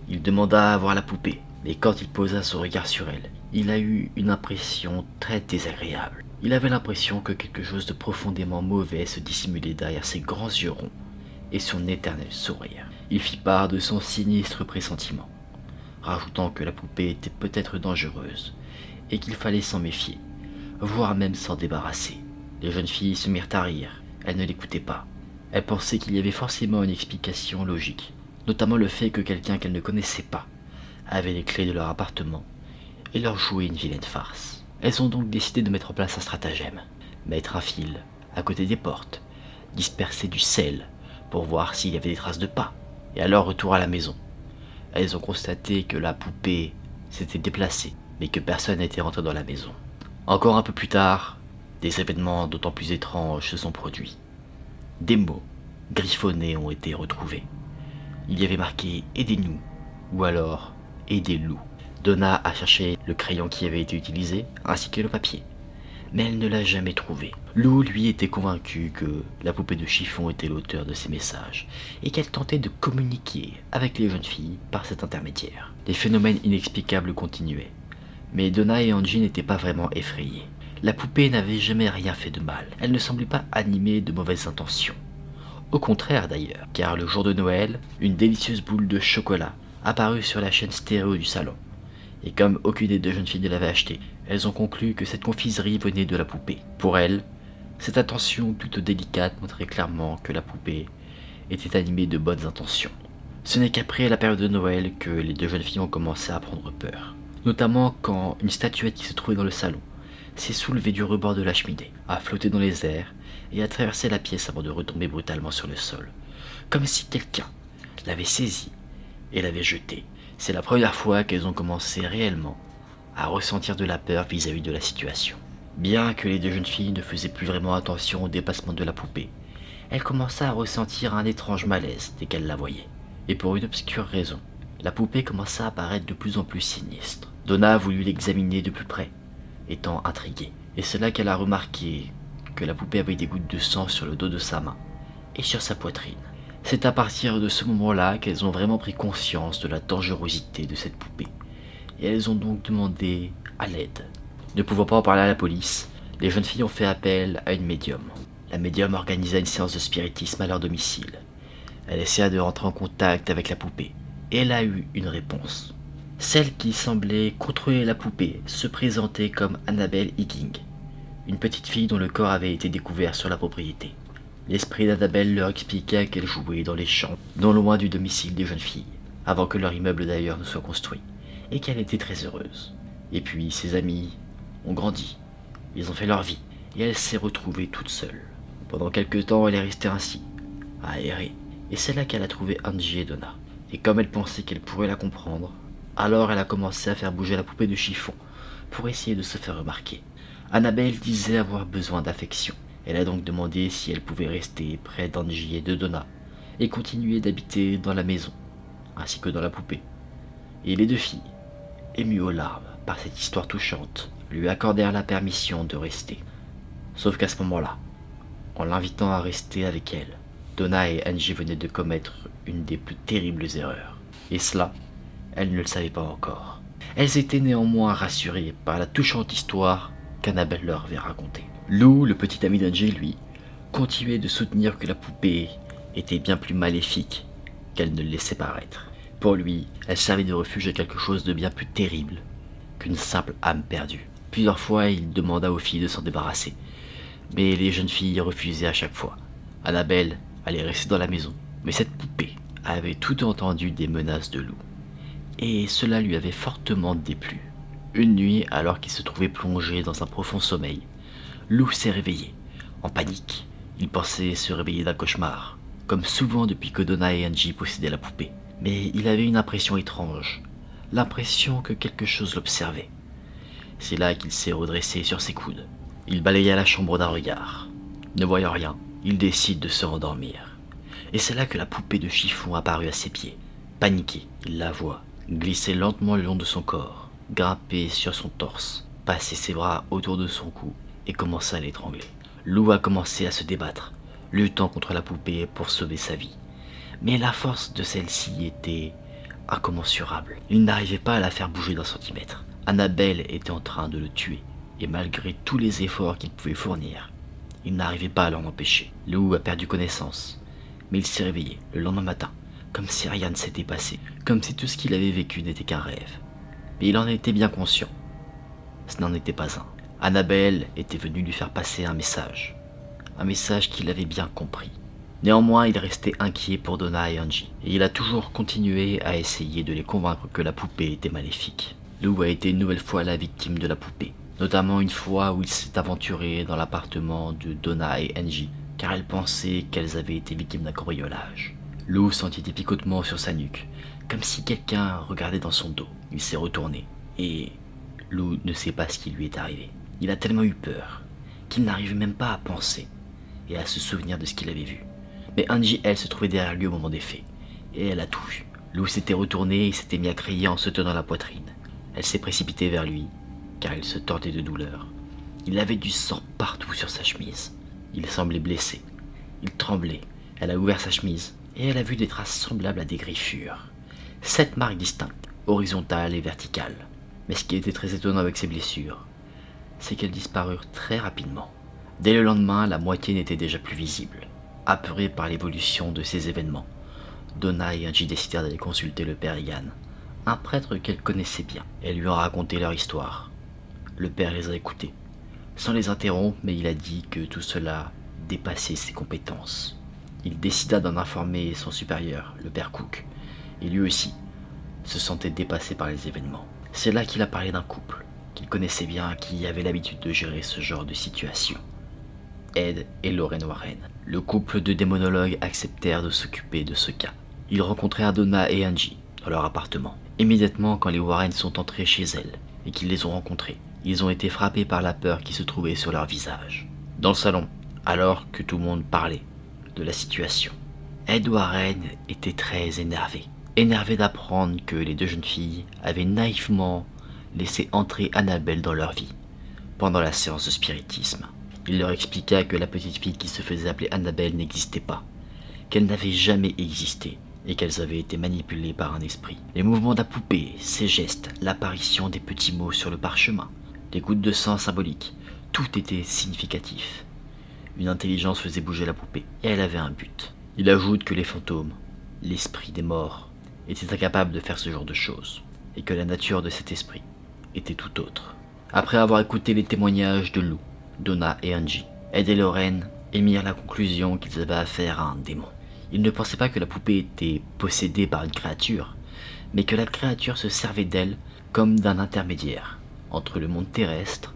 Il demanda à voir la poupée, mais quand il posa son regard sur elle, il a eu une impression très désagréable. Il avait l'impression que quelque chose de profondément mauvais se dissimulait derrière ses grands yeux ronds et son éternel sourire. Il fit part de son sinistre pressentiment, rajoutant que la poupée était peut-être dangereuse et qu'il fallait s'en méfier, voire même s'en débarrasser. Les jeunes filles se mirent à rire, elles ne l'écoutaient pas. Elles pensaient qu'il y avait forcément une explication logique, notamment le fait que quelqu'un qu'elles ne connaissaient pas avait les clés de leur appartement et leur jouait une vilaine farce. Elles ont donc décidé de mettre en place un stratagème, mettre un fil à côté des portes, disperser du sel pour voir s'il y avait des traces de pas, et alors retour à la maison. Elles ont constaté que la poupée s'était déplacée, mais que personne n'était rentré dans la maison. Encore un peu plus tard, des événements d'autant plus étranges se sont produits. Des mots griffonnés ont été retrouvés. Il y avait marqué « Aidez-nous » ou alors « Aidez-Lou ». Donna a cherché le crayon qui avait été utilisé, ainsi que le papier, mais elle ne l'a jamais trouvé. Lou, lui, était convaincu que la poupée de chiffon était l'auteur de ces messages, et qu'elle tentait de communiquer avec les jeunes filles par cet intermédiaire. Les phénomènes inexplicables continuaient, mais Donna et Angie n'étaient pas vraiment effrayées. La poupée n'avait jamais rien fait de mal, elle ne semblait pas animée de mauvaises intentions. Au contraire d'ailleurs, car le jour de Noël, une délicieuse boule de chocolat apparut sur la chaîne stéréo du salon. Et comme aucune des 2 jeunes filles ne l'avait achetée, elles ont conclu que cette confiserie venait de la poupée. Pour elles, cette attention plutôt délicate montrait clairement que la poupée était animée de bonnes intentions. Ce n'est qu'après la période de Noël que les 2 jeunes filles ont commencé à prendre peur, notamment quand une statuette qui se trouvait dans le salon s'est soulevée du rebord de la cheminée, a flotté dans les airs et a traversé la pièce avant de retomber brutalement sur le sol, comme si quelqu'un l'avait saisie et l'avait jetée. C'est la première fois qu'elles ont commencé réellement à ressentir de la peur vis-à-vis de la situation. Bien que les 2 jeunes filles ne faisaient plus vraiment attention au déplacement de la poupée, elles commençaient à ressentir un étrange malaise dès qu'elles la voyaient. Et pour une obscure raison, la poupée commença à paraître de plus en plus sinistre. Donna a voulu l'examiner de plus près, étant intriguée. Et c'est là qu'elle a remarqué que la poupée avait des gouttes de sang sur le dos de sa main et sur sa poitrine. C'est à partir de ce moment-là qu'elles ont vraiment pris conscience de la dangerosité de cette poupée, et elles ont donc demandé à l'aide. Ne pouvant pas en parler à la police, les jeunes filles ont fait appel à une médium. La médium organisa une séance de spiritisme à leur domicile. Elle essaya de rentrer en contact avec la poupée, et elle a eu une réponse. Celle qui semblait contrôler la poupée se présentait comme Annabelle Higging, une petite fille dont le corps avait été découvert sur la propriété. L'esprit d'Annabelle leur expliqua qu'elle jouait dans les champs, non loin du domicile des jeunes filles, avant que leur immeuble d'ailleurs ne soit construit, et qu'elle était très heureuse. Et puis ses amis ont grandi, ils ont fait leur vie, et elle s'est retrouvée toute seule. Pendant quelque temps, elle est restée ainsi, à errer, et c'est là qu'elle a trouvé Angie et Donna. Et comme elle pensait qu'elle pourrait la comprendre, alors elle a commencé à faire bouger la poupée de chiffon pour essayer de se faire remarquer. Annabelle disait avoir besoin d'affection. Elle a donc demandé si elle pouvait rester près d'Angie et de Donna et continuer d'habiter dans la maison, ainsi que dans la poupée. Et les deux filles, émues aux larmes par cette histoire touchante, lui accordèrent la permission de rester. Sauf qu'à ce moment-là, en l'invitant à rester avec elle, Donna et Angie venaient de commettre une des plus terribles erreurs. Et cela, elles ne le savaient pas encore. Elles étaient néanmoins rassurées par la touchante histoire qu'Annabelle leur avait racontée. Lou, le petit ami d'Angie, lui, continuait de soutenir que la poupée était bien plus maléfique qu'elle ne le laissait paraître. Pour lui, elle servait de refuge à quelque chose de bien plus terrible qu'une simple âme perdue. Plusieurs fois, il demanda aux filles de s'en débarrasser, mais les jeunes filles refusaient à chaque fois. Annabelle allait rester dans la maison, mais cette poupée avait tout entendu des menaces de Lou, et cela lui avait fortement déplu. Une nuit, alors qu'il se trouvait plongé dans un profond sommeil, Lou s'est réveillé, en panique. Il pensait se réveiller d'un cauchemar, comme souvent depuis que Donna et Angie possédaient la poupée. Mais il avait une impression étrange, l'impression que quelque chose l'observait. C'est là qu'il s'est redressé sur ses coudes. Il balaya la chambre d'un regard. Ne voyant rien, il décide de se rendormir. Et c'est là que la poupée de chiffon apparut à ses pieds. Paniqué, il la voit glisser lentement le long de son corps, grimper sur son torse, passer ses bras autour de son cou et commencer à l'étrangler. Lou a commencé à se débattre, luttant contre la poupée pour sauver sa vie. Mais la force de celle-ci était incommensurable. Il n'arrivait pas à la faire bouger d'un centimètre. Annabelle était en train de le tuer, et malgré tous les efforts qu'il pouvait fournir, il n'arrivait pas à l'en empêcher. Lou a perdu connaissance, mais il s'est réveillé le lendemain matin, comme si rien ne s'était passé, comme si tout ce qu'il avait vécu n'était qu'un rêve. Mais il en était bien conscient. Ce n'en était pas un. Annabelle était venue lui faire passer un message qu'il avait bien compris. Néanmoins, il restait inquiet pour Donna et Angie, et il a toujours continué à essayer de les convaincre que la poupée était maléfique. Lou a été une nouvelle fois la victime de la poupée, notamment une fois où il s'est aventuré dans l'appartement de Donna et Angie, car elle pensait qu'elles avaient été victimes d'un cambriolage. Lou sentit des picotements sur sa nuque, comme si quelqu'un regardait dans son dos. Il s'est retourné, et Lou ne sait pas ce qui lui est arrivé. Il a tellement eu peur qu'il n'arrive même pas à penser et à se souvenir de ce qu'il avait vu. Mais Angie, elle, se trouvait derrière lui au moment des faits, et elle a tout vu. Lou s'était retourné et s'était mis à crier en se tenant la poitrine. Elle s'est précipitée vers lui, car il se tordait de douleur. Il avait du sang partout sur sa chemise. Il semblait blessé. Il tremblait. Elle a ouvert sa chemise, et elle a vu des traces semblables à des griffures. 7 marques distinctes, horizontales et verticales. Mais ce qui était très étonnant avec ces blessures, c'est qu'elles disparurent très rapidement. Dès le lendemain, la moitié n'était déjà plus visible. Apeurés par l'évolution de ces événements, Donna et Angie décidèrent d'aller consulter le père Ian, un prêtre qu'elles connaissaient bien, et lui ont raconté leur histoire. Le père les a écoutés, sans les interrompre, mais il a dit que tout cela dépassait ses compétences. Il décida d'en informer son supérieur, le père Cook, et lui aussi se sentait dépassé par les événements. C'est là qu'il a parlé d'un couple qu'il connaissait bien, qui avait l'habitude de gérer ce genre de situation. Ed et Lorraine Warren. Le couple de démonologues acceptèrent de s'occuper de ce cas. Ils rencontrèrent Donna et Angie dans leur appartement. Immédiatement, quand les Warren sont entrés chez elles et qu'ils les ont rencontrés, ils ont été frappés par la peur qui se trouvait sur leur visage. Dans le salon, alors que tout le monde parlait de la situation, Ed Warren était très énervé. Énervé d'apprendre que les deux jeunes filles avaient naïvement laissé entrer Annabelle dans leur vie pendant la séance de spiritisme. Il leur expliqua que la petite fille qui se faisait appeler Annabelle n'existait pas,
qu'elles n'avaient jamais existé et qu'elles avaient été manipulées par un esprit. Les mouvements de la poupée, ses gestes, l'apparition des petits mots sur le parchemin, des gouttes de sang symboliques, tout était significatif. Une intelligence faisait bouger la poupée, et elle avait un but. Il ajoute que les fantômes, l'esprit des morts, étaient incapables de faire ce genre de choses, et que la nature de cet esprit était tout autre. Après avoir écouté les témoignages de Lou, Donna et Angie, Ed et Lorraine émirent la conclusion qu'ils avaient affaire à un démon. Ils ne pensaient pas que la poupée était possédée par une créature, mais que la créature se servait d'elle comme d'un intermédiaire entre le monde terrestre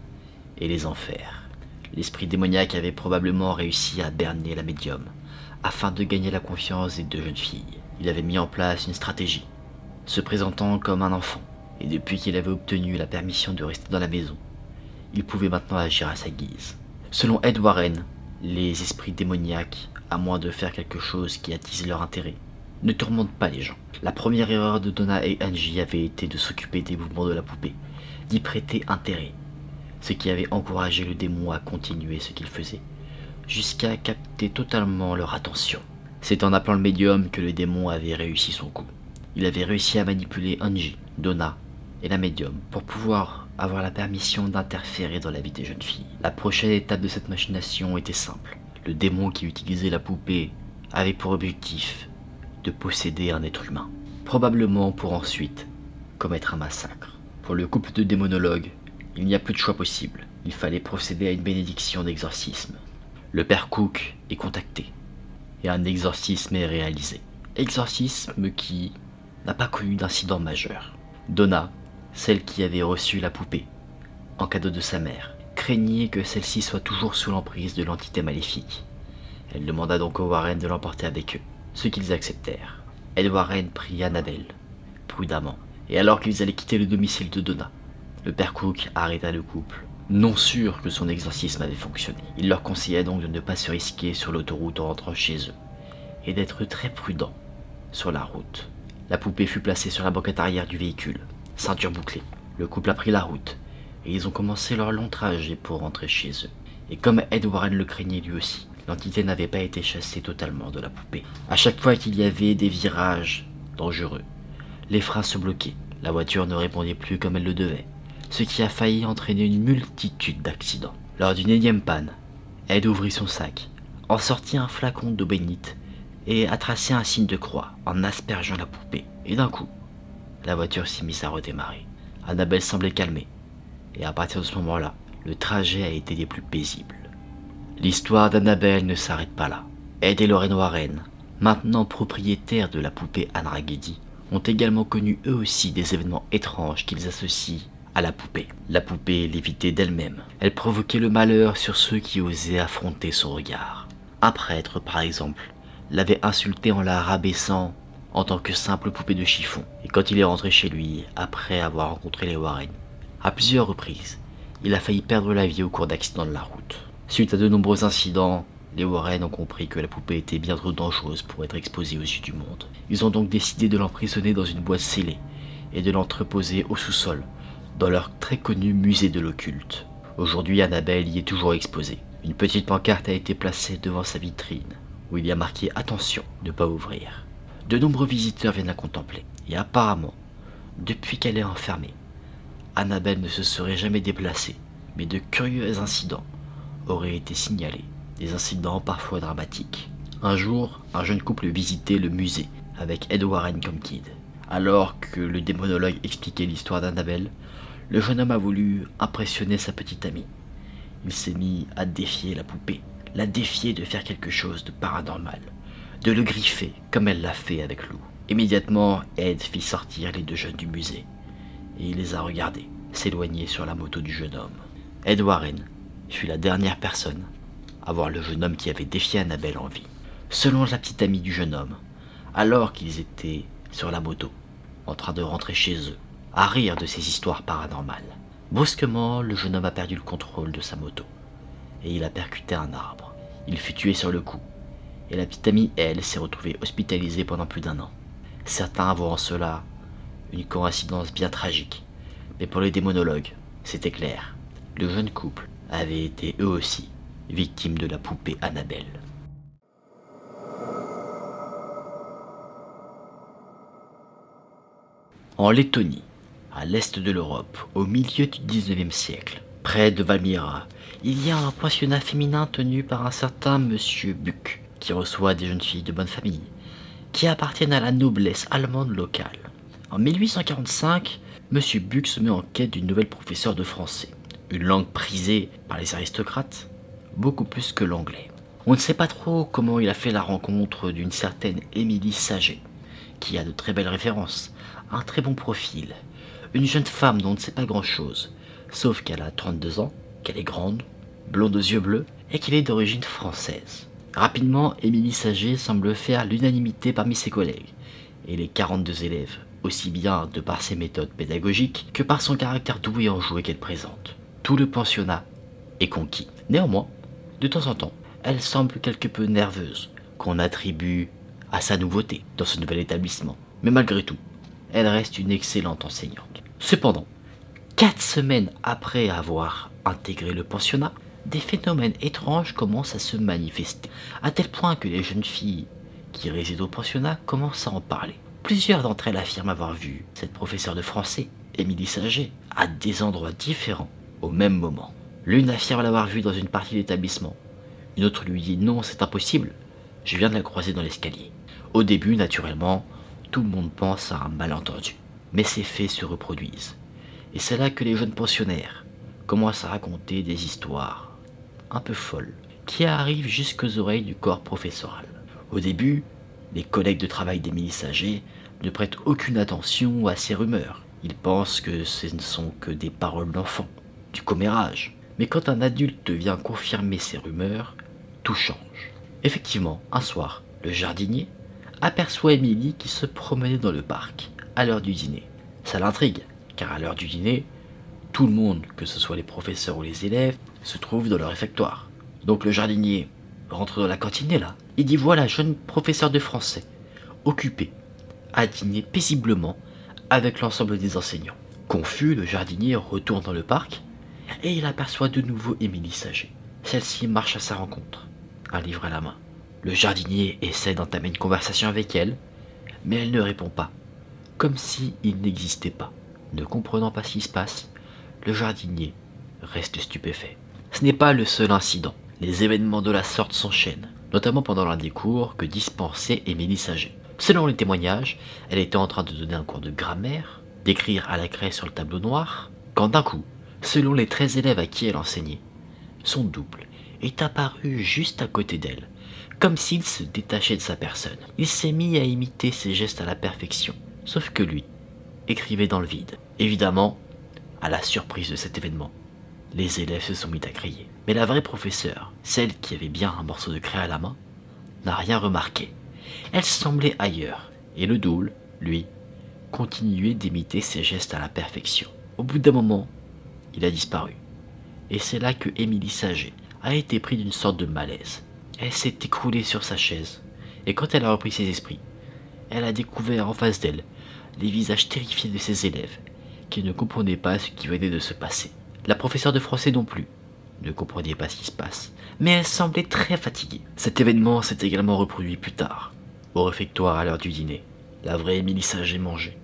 et les enfers. L'esprit démoniaque avait probablement réussi à berner la médium, afin de gagner la confiance des deux jeunes filles. Il avait mis en place une stratégie, se présentant comme un enfant, et depuis qu'il avait obtenu la permission de rester dans la maison, il pouvait maintenant agir à sa guise. Selon Ed Warren, les esprits démoniaques, à moins de faire quelque chose qui attise leur intérêt, ne tourmentent pas les gens. La première erreur de Donna et Angie avait été de s'occuper des mouvements de la poupée, d'y prêter intérêt, ce qui avait encouragé le démon à continuer ce qu'il faisait, jusqu'à capter totalement leur attention. C'est en appelant le médium que le démon avait réussi son coup. Il avait réussi à manipuler Angie, Donna et la médium pour pouvoir avoir la permission d'interférer dans la vie des jeunes filles. La prochaine étape de cette machination était simple. Le démon qui utilisait la poupée avait pour objectif de posséder un être humain, probablement pour ensuite commettre un massacre. Pour le couple de démonologues, il n'y a plus de choix possible. Il fallait procéder à une bénédiction d'exorcisme. Le père Cook est contacté et un exorcisme est réalisé. Exorcisme qui n'a pas connu d'incident majeur. Donna, celle qui avait reçu la poupée en cadeau de sa mère, craignait que celle-ci soit toujours sous l'emprise de l'entité maléfique. Elle demanda donc aux Warren de l'emporter avec eux, ce qu'ils acceptèrent. Ed Warren prit Annabelle, prudemment, et alors qu'ils allaient quitter le domicile de Donna, le père Cook arrêta le couple, non sûr que son exorcisme avait fonctionné. Il leur conseilla donc de ne pas se risquer sur l'autoroute en rentrant chez eux, et d'être très prudents sur la route. La poupée fut placée sur la banquette arrière du véhicule, ceinture bouclée. Le couple a pris la route, et ils ont commencé leur long trajet pour rentrer chez eux. Et comme Ed Warren le craignait lui aussi, l'entité n'avait pas été chassée totalement de la poupée. À chaque fois qu'il y avait des virages dangereux, les freins se bloquaient, la voiture ne répondait plus comme elle le devait, ce qui a failli entraîner une multitude d'accidents. Lors d'une énième panne, Ed ouvrit son sac, en sortit un flacon d'eau bénite et a tracé un signe de croix en aspergeant la poupée. Et d'un coup, la voiture s'est mise à redémarrer. Annabelle semblait calmée, et à partir de ce moment-là, le trajet a été des plus paisibles. L'histoire d'Annabelle ne s'arrête pas là. Ed et Lorraine Warren, maintenant propriétaires de la poupée Anne Raggedy, ont également connu eux aussi des événements étranges qu'ils associent à la poupée. La poupée lévitait d'elle-même. Elle provoquait le malheur sur ceux qui osaient affronter son regard. Un prêtre, par exemple, l'avait insulté en la rabaissant en tant que simple poupée de chiffon. Et quand il est rentré chez lui, après avoir rencontré les Warren, à plusieurs reprises, il a failli perdre la vie au cours d'accidents de la route. Suite à de nombreux incidents, les Warren ont compris que la poupée était bien trop dangereuse pour être exposée aux yeux du monde. Ils ont donc décidé de l'emprisonner dans une boîte scellée et de l'entreposer au sous-sol, dans leur très connu musée de l'occulte. Aujourd'hui, Annabelle y est toujours exposée. Une petite pancarte a été placée devant sa vitrine, où il y a marqué « Attention, ne pas ouvrir ». De nombreux visiteurs viennent la contempler, et apparemment, depuis qu'elle est enfermée, Annabelle ne se serait jamais déplacée, mais de curieux incidents auraient été signalés, des incidents parfois dramatiques. Un jour, un jeune couple visitait le musée, avec Ed Warren comme guide. Alors que le démonologue expliquait l'histoire d'Annabelle, le jeune homme a voulu impressionner sa petite amie. Il s'est mis à défier la poupée, la défier de faire quelque chose de paranormal, de le griffer comme elle l'a fait avec Lou. Immédiatement, Ed fit sortir les deux jeunes du musée, et il les a regardés s'éloigner sur la moto du jeune homme. Ed Warren fut la dernière personne à voir le jeune homme qui avait défié Annabelle en vie. Selon la petite amie du jeune homme, alors qu'ils étaient sur la moto, en train de rentrer chez eux, à rire de ces histoires paranormales, brusquement, le jeune homme a perdu le contrôle de sa moto, et il a percuté un arbre. Il fut tué sur le coup, et la petite amie, elle, s'est retrouvée hospitalisée pendant plus d'1 an. Certains voient en cela une coïncidence bien tragique, mais pour les démonologues, c'était clair. Le jeune couple avait été eux aussi victimes de la poupée Annabelle. En Lettonie, à l'est de l'Europe, au milieu du 19e siècle, près de Valmiera, il y a un pensionnat féminin tenu par un certain Monsieur Buck, qui reçoit des jeunes filles de bonne famille, qui appartiennent à la noblesse allemande locale. En 1845, Monsieur Buck se met en quête d'une nouvelle professeure de français, une langue prisée par les aristocrates, beaucoup plus que l'anglais. On ne sait pas trop comment il a fait la rencontre d'une certaine Émilie Saget, qui a de très belles références, un très bon profil, une jeune femme dont on ne sait pas grand-chose, sauf qu'elle a 32 ans, qu'elle est grande, blonde aux yeux bleus, et qu'elle est d'origine française. Rapidement, Émilie Saget semble faire l'unanimité parmi ses collègues, et les 42 élèves, aussi bien de par ses méthodes pédagogiques que par son caractère doux et enjoué qu'elle présente. Tout le pensionnat est conquis. Néanmoins, de temps en temps, elle semble quelque peu nerveuse, qu'on attribue à sa nouveauté dans ce nouvel établissement. Mais malgré tout, elle reste une excellente enseignante. Cependant, 4 semaines après avoir intégré le pensionnat, des phénomènes étranges commencent à se manifester, à tel point que les jeunes filles qui résident au pensionnat commencent à en parler. Plusieurs d'entre elles affirment avoir vu cette professeure de français, Émilie Saget, à des endroits différents au même moment. L'une affirme l'avoir vue dans une partie de l'établissement, une autre lui dit non, c'est impossible, je viens de la croiser dans l'escalier. Au début, naturellement, tout le monde pense à un malentendu, mais ces faits se reproduisent. Et c'est là que les jeunes pensionnaires commencent à raconter des histoires un peu folles, qui arrivent jusqu'aux oreilles du corps professoral. Au début, les collègues de travail d'Émilie Saget ne prêtent aucune attention à ces rumeurs. Ils pensent que ce ne sont que des paroles d'enfants, du commérage. Mais quand un adulte vient confirmer ces rumeurs, tout change. Effectivement, un soir, le jardinier aperçoit Émilie qui se promenait dans le parc à l'heure du dîner. Ça l'intrigue, car à l'heure du dîner, tout le monde, que ce soit les professeurs ou les élèves, se trouve dans le réfectoire. Donc le jardinier rentre dans la cantine et là, il y voit la jeune professeure de français, occupée à dîner paisiblement avec l'ensemble des enseignants. Confus, le jardinier retourne dans le parc et il aperçoit de nouveau Émilie Saget. Celle-ci marche à sa rencontre, un livre à la main. Le jardinier essaie d'entamer une conversation avec elle, mais elle ne répond pas, comme si il n'existait pas. Ne comprenant pas ce qui se passe, le jardinier reste stupéfait. Ce n'est pas le seul incident. Les événements de la sorte s'enchaînent, notamment pendant l'un des cours que dispensait Émilie Saget. Selon les témoignages, elle était en train de donner un cours de grammaire, d'écrire à la craie sur le tableau noir, quand d'un coup, selon les 13 élèves à qui elle enseignait, son double est apparu juste à côté d'elle, comme s'il se détachait de sa personne. Il s'est mis à imiter ses gestes à la perfection, sauf que lui écrivait dans le vide. Évidemment, à la surprise de cet événement, les élèves se sont mis à crier. Mais la vraie professeure, celle qui avait bien un morceau de craie à la main, n'a rien remarqué. Elle semblait ailleurs, et le double, lui, continuait d'imiter ses gestes à la perfection. Au bout d'un moment, il a disparu. Et c'est là que Émilie Saget a été prise d'une sorte de malaise. Elle s'est écroulée sur sa chaise, et quand elle a repris ses esprits, elle a découvert en face d'elle les visages terrifiés de ses élèves, qui ne comprenaient pas ce qui venait de se passer. La professeure de français non plus ne comprenait pas ce qui se passe, mais elle semblait très fatiguée. Cet événement s'est également reproduit plus tard, au réfectoire à l'heure du dîner. La vraie Émilie Saget mangeait,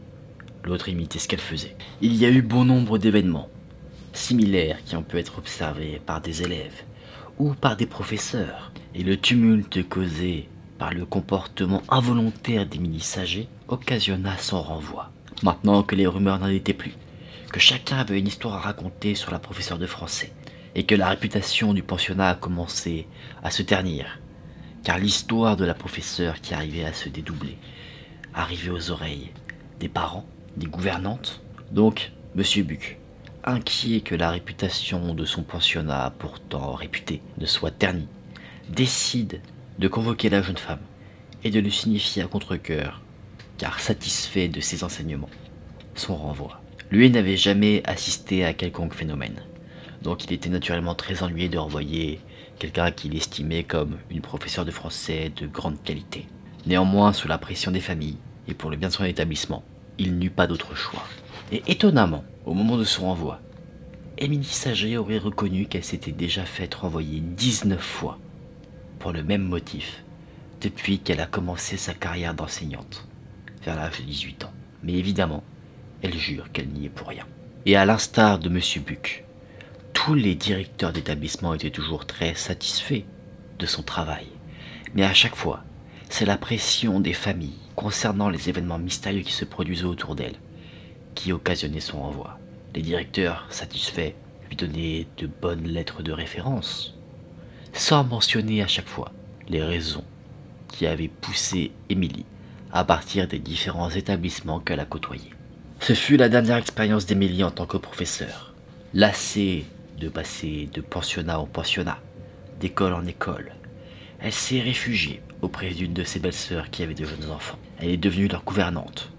l'autre imitait ce qu'elle faisait. Il y a eu bon nombre d'événements similaires qui ont pu être observés par des élèves ou par des professeurs, et le tumulte causé par le comportement involontaire d'Émilie Saget occasionna son renvoi. Maintenant que les rumeurs n'en étaient plus, que chacun avait une histoire à raconter sur la professeure de français, et que la réputation du pensionnat a commencé à se ternir, car l'histoire de la professeure qui arrivait à se dédoubler arrivait aux oreilles des parents, des gouvernantes. Donc, Monsieur Buck, inquiet que la réputation de son pensionnat pourtant réputé ne soit ternie, décide de convoquer la jeune femme et de lui signifier à contre-cœur, car satisfait de ses enseignements, son renvoi. Lui n'avait jamais assisté à quelconque phénomène, donc il était naturellement très ennuyé de renvoyer quelqu'un qu'il estimait comme une professeure de français de grande qualité. Néanmoins, sous la pression des familles, et pour le bien de son établissement, il n'eut pas d'autre choix. Et étonnamment, au moment de son renvoi, Émilie Saget aurait reconnu qu'elle s'était déjà faite renvoyer 19 fois, pour le même motif, depuis qu'elle a commencé sa carrière d'enseignante, vers l'âge de 18 ans. Mais évidemment, elle jure qu'elle n'y est pour rien. Et à l'instar de Monsieur Buck, tous les directeurs d'établissement étaient toujours très satisfaits de son travail. Mais à chaque fois, c'est la pression des familles concernant les événements mystérieux qui se produisaient autour d'elle qui occasionnait son renvoi. Les directeurs, satisfaits, lui donnaient de bonnes lettres de référence, sans mentionner à chaque fois les raisons qui avaient poussé Emily à partir des différents établissements qu'elle a côtoyés. Ce fut la dernière expérience d'Emily en tant que professeur. Lassée de passer de pensionnat en pensionnat, d'école en école, elle s'est réfugiée auprès d'une de ses belles-sœurs qui avait de jeunes enfants. Elle est devenue leur gouvernante,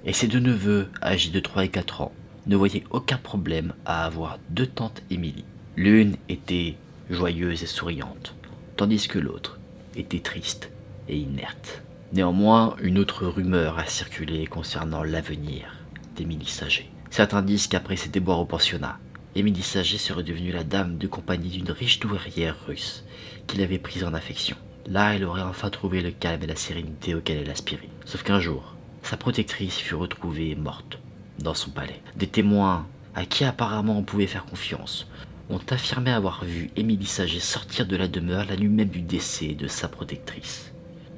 et ses deux neveux, âgés de 3 et 4 ans, ne voyaient aucun problème à avoir deux tantes Emily. L'une était joyeuse et souriante, tandis que l'autre était triste et inerte. Néanmoins, une autre rumeur a circulé concernant l'avenir d'Emily Saget. Certains disent qu'après ses déboires au pensionnat, Emily Saget serait devenue la dame de compagnie d'une riche douairière russe qui l'avait prise en affection. Là, elle aurait enfin trouvé le calme et la sérénité auquel elle aspirait. Sauf qu'un jour, sa protectrice fut retrouvée morte dans son palais. Des témoins, à qui apparemment on pouvait faire confiance, ont affirmé avoir vu Emily Saget sortir de la demeure la nuit même du décès de sa protectrice.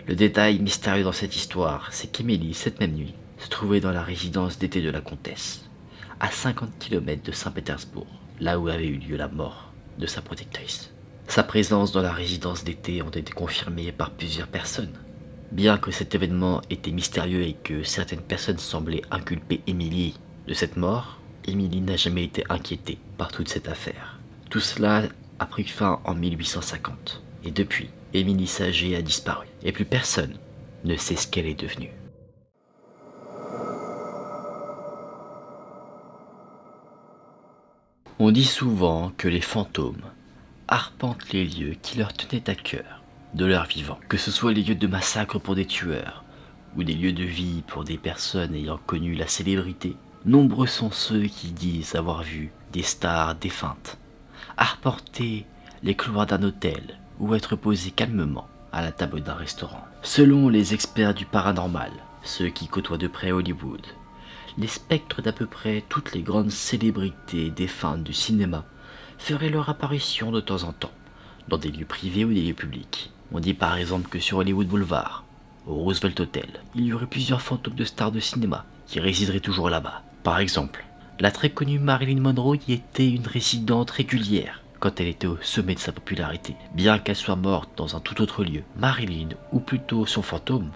Le détail mystérieux dans cette histoire, c'est qu'Emily, cette même nuit, se trouvait dans la résidence d'été de la comtesse, à 50 km de Saint-Pétersbourg, là où avait eu lieu la mort de sa protectrice. Sa présence dans la résidence d'été ont été confirmées par plusieurs personnes. Bien que cet événement était mystérieux et que certaines personnes semblaient inculper Emily de cette mort, Emily n'a jamais été inquiétée par toute cette affaire. Tout cela a pris fin en 1850, et depuis, Emily Saget a disparu, et plus personne ne sait ce qu'elle est devenue. On dit souvent que les fantômes arpentent les lieux qui leur tenaient à cœur de leur vivant, que ce soit les lieux de massacre pour des tueurs, ou des lieux de vie pour des personnes ayant connu la célébrité. Nombreux sont ceux qui disent avoir vu des stars défuntes arpenter les couloirs d'un hôtel ou être posés calmement à la table d'un restaurant. Selon les experts du paranormal, ceux qui côtoient de près Hollywood, les spectres d'à peu près toutes les grandes célébrités défuntes du cinéma feraient leur apparition de temps en temps, dans des lieux privés ou des lieux publics. On dit par exemple que sur Hollywood Boulevard, au Roosevelt Hotel, il y aurait plusieurs fantômes de stars de cinéma qui résideraient toujours là-bas. Par exemple, la très connue Marilyn Monroe y était une résidente régulière quand elle était au sommet de sa popularité. Bien qu'elle soit morte dans un tout autre lieu, Marilyn, ou plutôt son fantôme,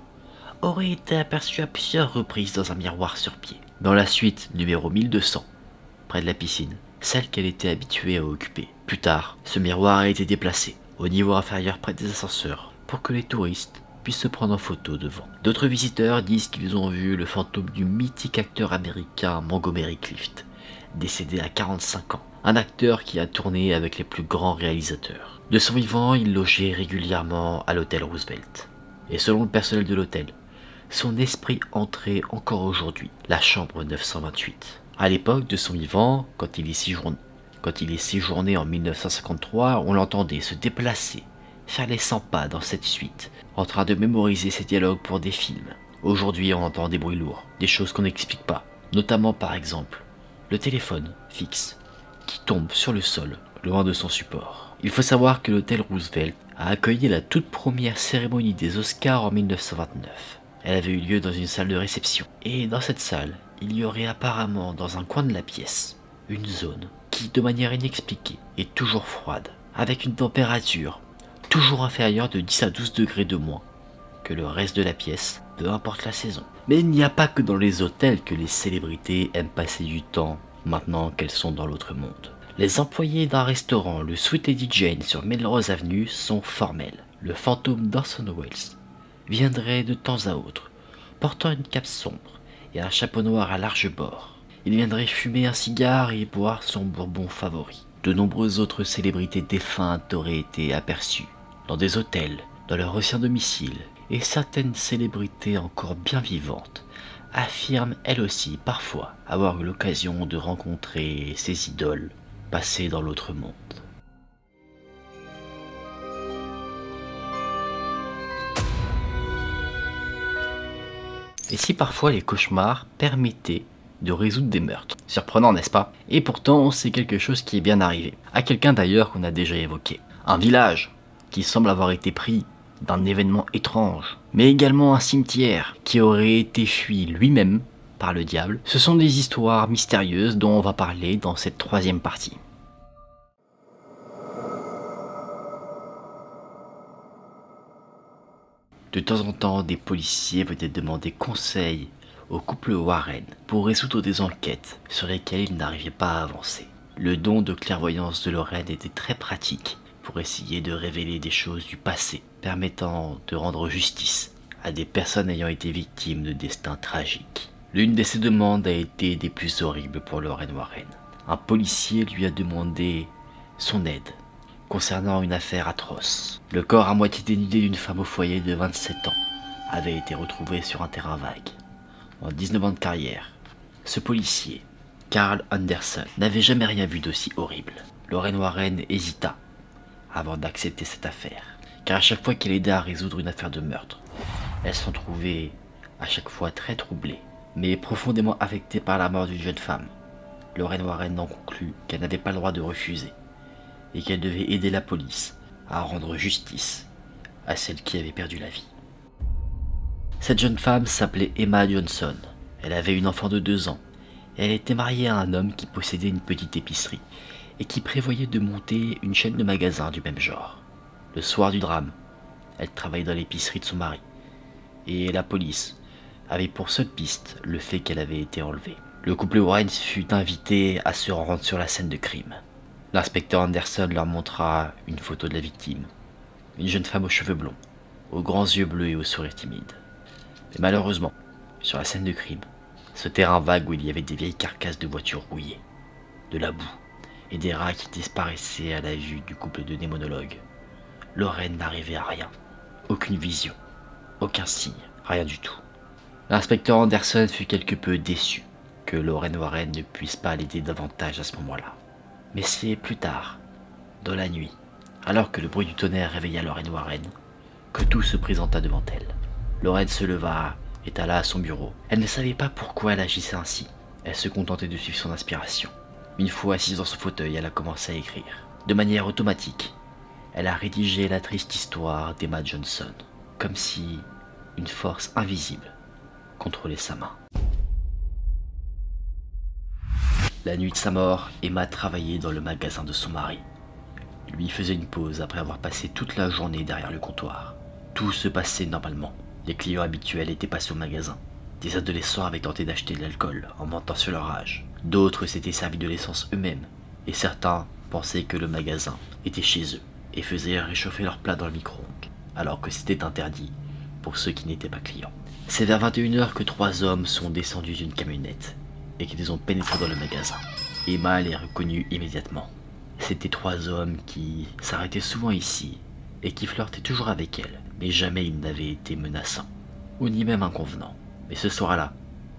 aurait été aperçue à plusieurs reprises dans un miroir sur pied. Dans la suite numéro 1200, près de la piscine, celle qu'elle était habituée à occuper. Plus tard, ce miroir a été déplacé au niveau inférieur près des ascenseurs pour que les touristes puissent se prendre en photo devant. D'autres visiteurs disent qu'ils ont vu le fantôme du mythique acteur américain Montgomery Clift, décédé à 45 ans, un acteur qui a tourné avec les plus grands réalisateurs. De son vivant, il logeait régulièrement à l'hôtel Roosevelt. Et selon le personnel de l'hôtel, son esprit entrait encore aujourd'hui, la chambre 928. À l'époque de son vivant, quand il est séjourné en 1953, on l'entendait se déplacer, faire les 100 pas dans cette suite, en train de mémoriser ses dialogues pour des films. Aujourd'hui, on entend des bruits lourds, des choses qu'on n'explique pas, notamment par exemple le téléphone fixe qui tombe sur le sol, loin de son support. Il faut savoir que l'hôtel Roosevelt a accueilli la toute première cérémonie des Oscars en 1929. Elle avait eu lieu dans une salle de réception. Et dans cette salle, il y aurait apparemment dans un coin de la pièce une zone qui, de manière inexpliquée, est toujours froide, avec une température toujours inférieure de 10 à 12 degrés de moins que le reste de la pièce, peu importe la saison. Mais il n'y a pas que dans les hôtels que les célébrités aiment passer du temps maintenant qu'elles sont dans l'autre monde. Les employés d'un restaurant, le Sweet Lady Jane sur Melrose Avenue, sont formels. Le fantôme d'Orson Welles viendrait de temps à autre, portant une cape sombre et un chapeau noir à large bord. Il viendrait fumer un cigare et boire son bourbon favori. De nombreuses autres célébrités défuntes auraient été aperçues dans des hôtels, dans leur ancien domicile, et certaines célébrités encore bien vivantes affirment elles aussi parfois avoir eu l'occasion de rencontrer ces idoles passées dans l'autre monde. Et si parfois les cauchemars permettaient de résoudre des meurtres. Surprenant, n'est-ce pas? Et pourtant, c'est quelque chose qui est bien arrivé. À quelqu'un d'ailleurs qu'on a déjà évoqué. Un village qui semble avoir été pris d'un événement étrange, mais également un cimetière qui aurait été fui lui-même par le diable. Ce sont des histoires mystérieuses dont on va parler dans cette troisième partie. De temps en temps, des policiers venaient demander conseil au couple Warren pour résoudre des enquêtes sur lesquelles ils n'arrivaient pas à avancer. Le don de clairvoyance de Lorraine était très pratique pour essayer de révéler des choses du passé, permettant de rendre justice à des personnes ayant été victimes de destins tragiques. L'une de ces demandes a été des plus horribles pour Lorraine Warren. Un policier lui a demandé son aide concernant une affaire atroce. Le corps à moitié dénudé d'une femme au foyer de 27 ans avait été retrouvé sur un terrain vague. En 19 ans de carrière, ce policier, Carl Anderson, n'avait jamais rien vu d'aussi horrible. Lorraine Warren hésita avant d'accepter cette affaire, car à chaque fois qu'elle aidait à résoudre une affaire de meurtre, elle s'en trouvait à chaque fois très troublée, mais profondément affectée par la mort d'une jeune femme. Lorraine Warren en conclut qu'elle n'avait pas le droit de refuser, et qu'elle devait aider la police à rendre justice à celle qui avait perdu la vie. Cette jeune femme s'appelait Emma Johnson. Elle avait une enfant de 2 ans. Elle était mariée à un homme qui possédait une petite épicerie et qui prévoyait de monter une chaîne de magasins du même genre. Le soir du drame, elle travaillait dans l'épicerie de son mari et la police avait pour seule piste le fait qu'elle avait été enlevée. Le couple Warren fut invité à se rendre sur la scène de crime. L'inspecteur Anderson leur montra une photo de la victime, une jeune femme aux cheveux blonds, aux grands yeux bleus et au sourire timide. Mais malheureusement, sur la scène de crime, ce terrain vague où il y avait des vieilles carcasses de voitures rouillées, de la boue et des rats qui disparaissaient à la vue du couple de démonologues, Lorraine n'arrivait à rien, aucune vision, aucun signe, rien du tout. L'inspecteur Anderson fut quelque peu déçu que Lorraine Warren ne puisse pas l'aider davantage à ce moment-là. Mais c'est plus tard, dans la nuit, alors que le bruit du tonnerre réveilla Lorraine Warren, que tout se présenta devant elle. Lorraine se leva et alla à son bureau. Elle ne savait pas pourquoi elle agissait ainsi. Elle se contentait de suivre son inspiration. Une fois assise dans son fauteuil, elle a commencé à écrire. De manière automatique, elle a rédigé la triste histoire d'Emma Johnson, comme si une force invisible contrôlait sa main. La nuit de sa mort, Emma travaillait dans le magasin de son mari. Lui faisait une pause après avoir passé toute la journée derrière le comptoir. Tout se passait normalement. Les clients habituels étaient passés au magasin. Des adolescents avaient tenté d'acheter de l'alcool en mentant sur leur âge. D'autres s'étaient servis de l'essence eux-mêmes. Et certains pensaient que le magasin était chez eux et faisaient réchauffer leurs plats dans le micro-ondes, alors que c'était interdit pour ceux qui n'étaient pas clients. C'est vers 21 h que 3 hommes sont descendus d'une camionnette et qu'ils ont pénétré dans le magasin. Emma les reconnut immédiatement. C'étaient 3 hommes qui s'arrêtaient souvent ici et qui flirtaient toujours avec elle, mais jamais ils n'avaient été menaçants, ou ni même inconvenants. Mais ce soir-là,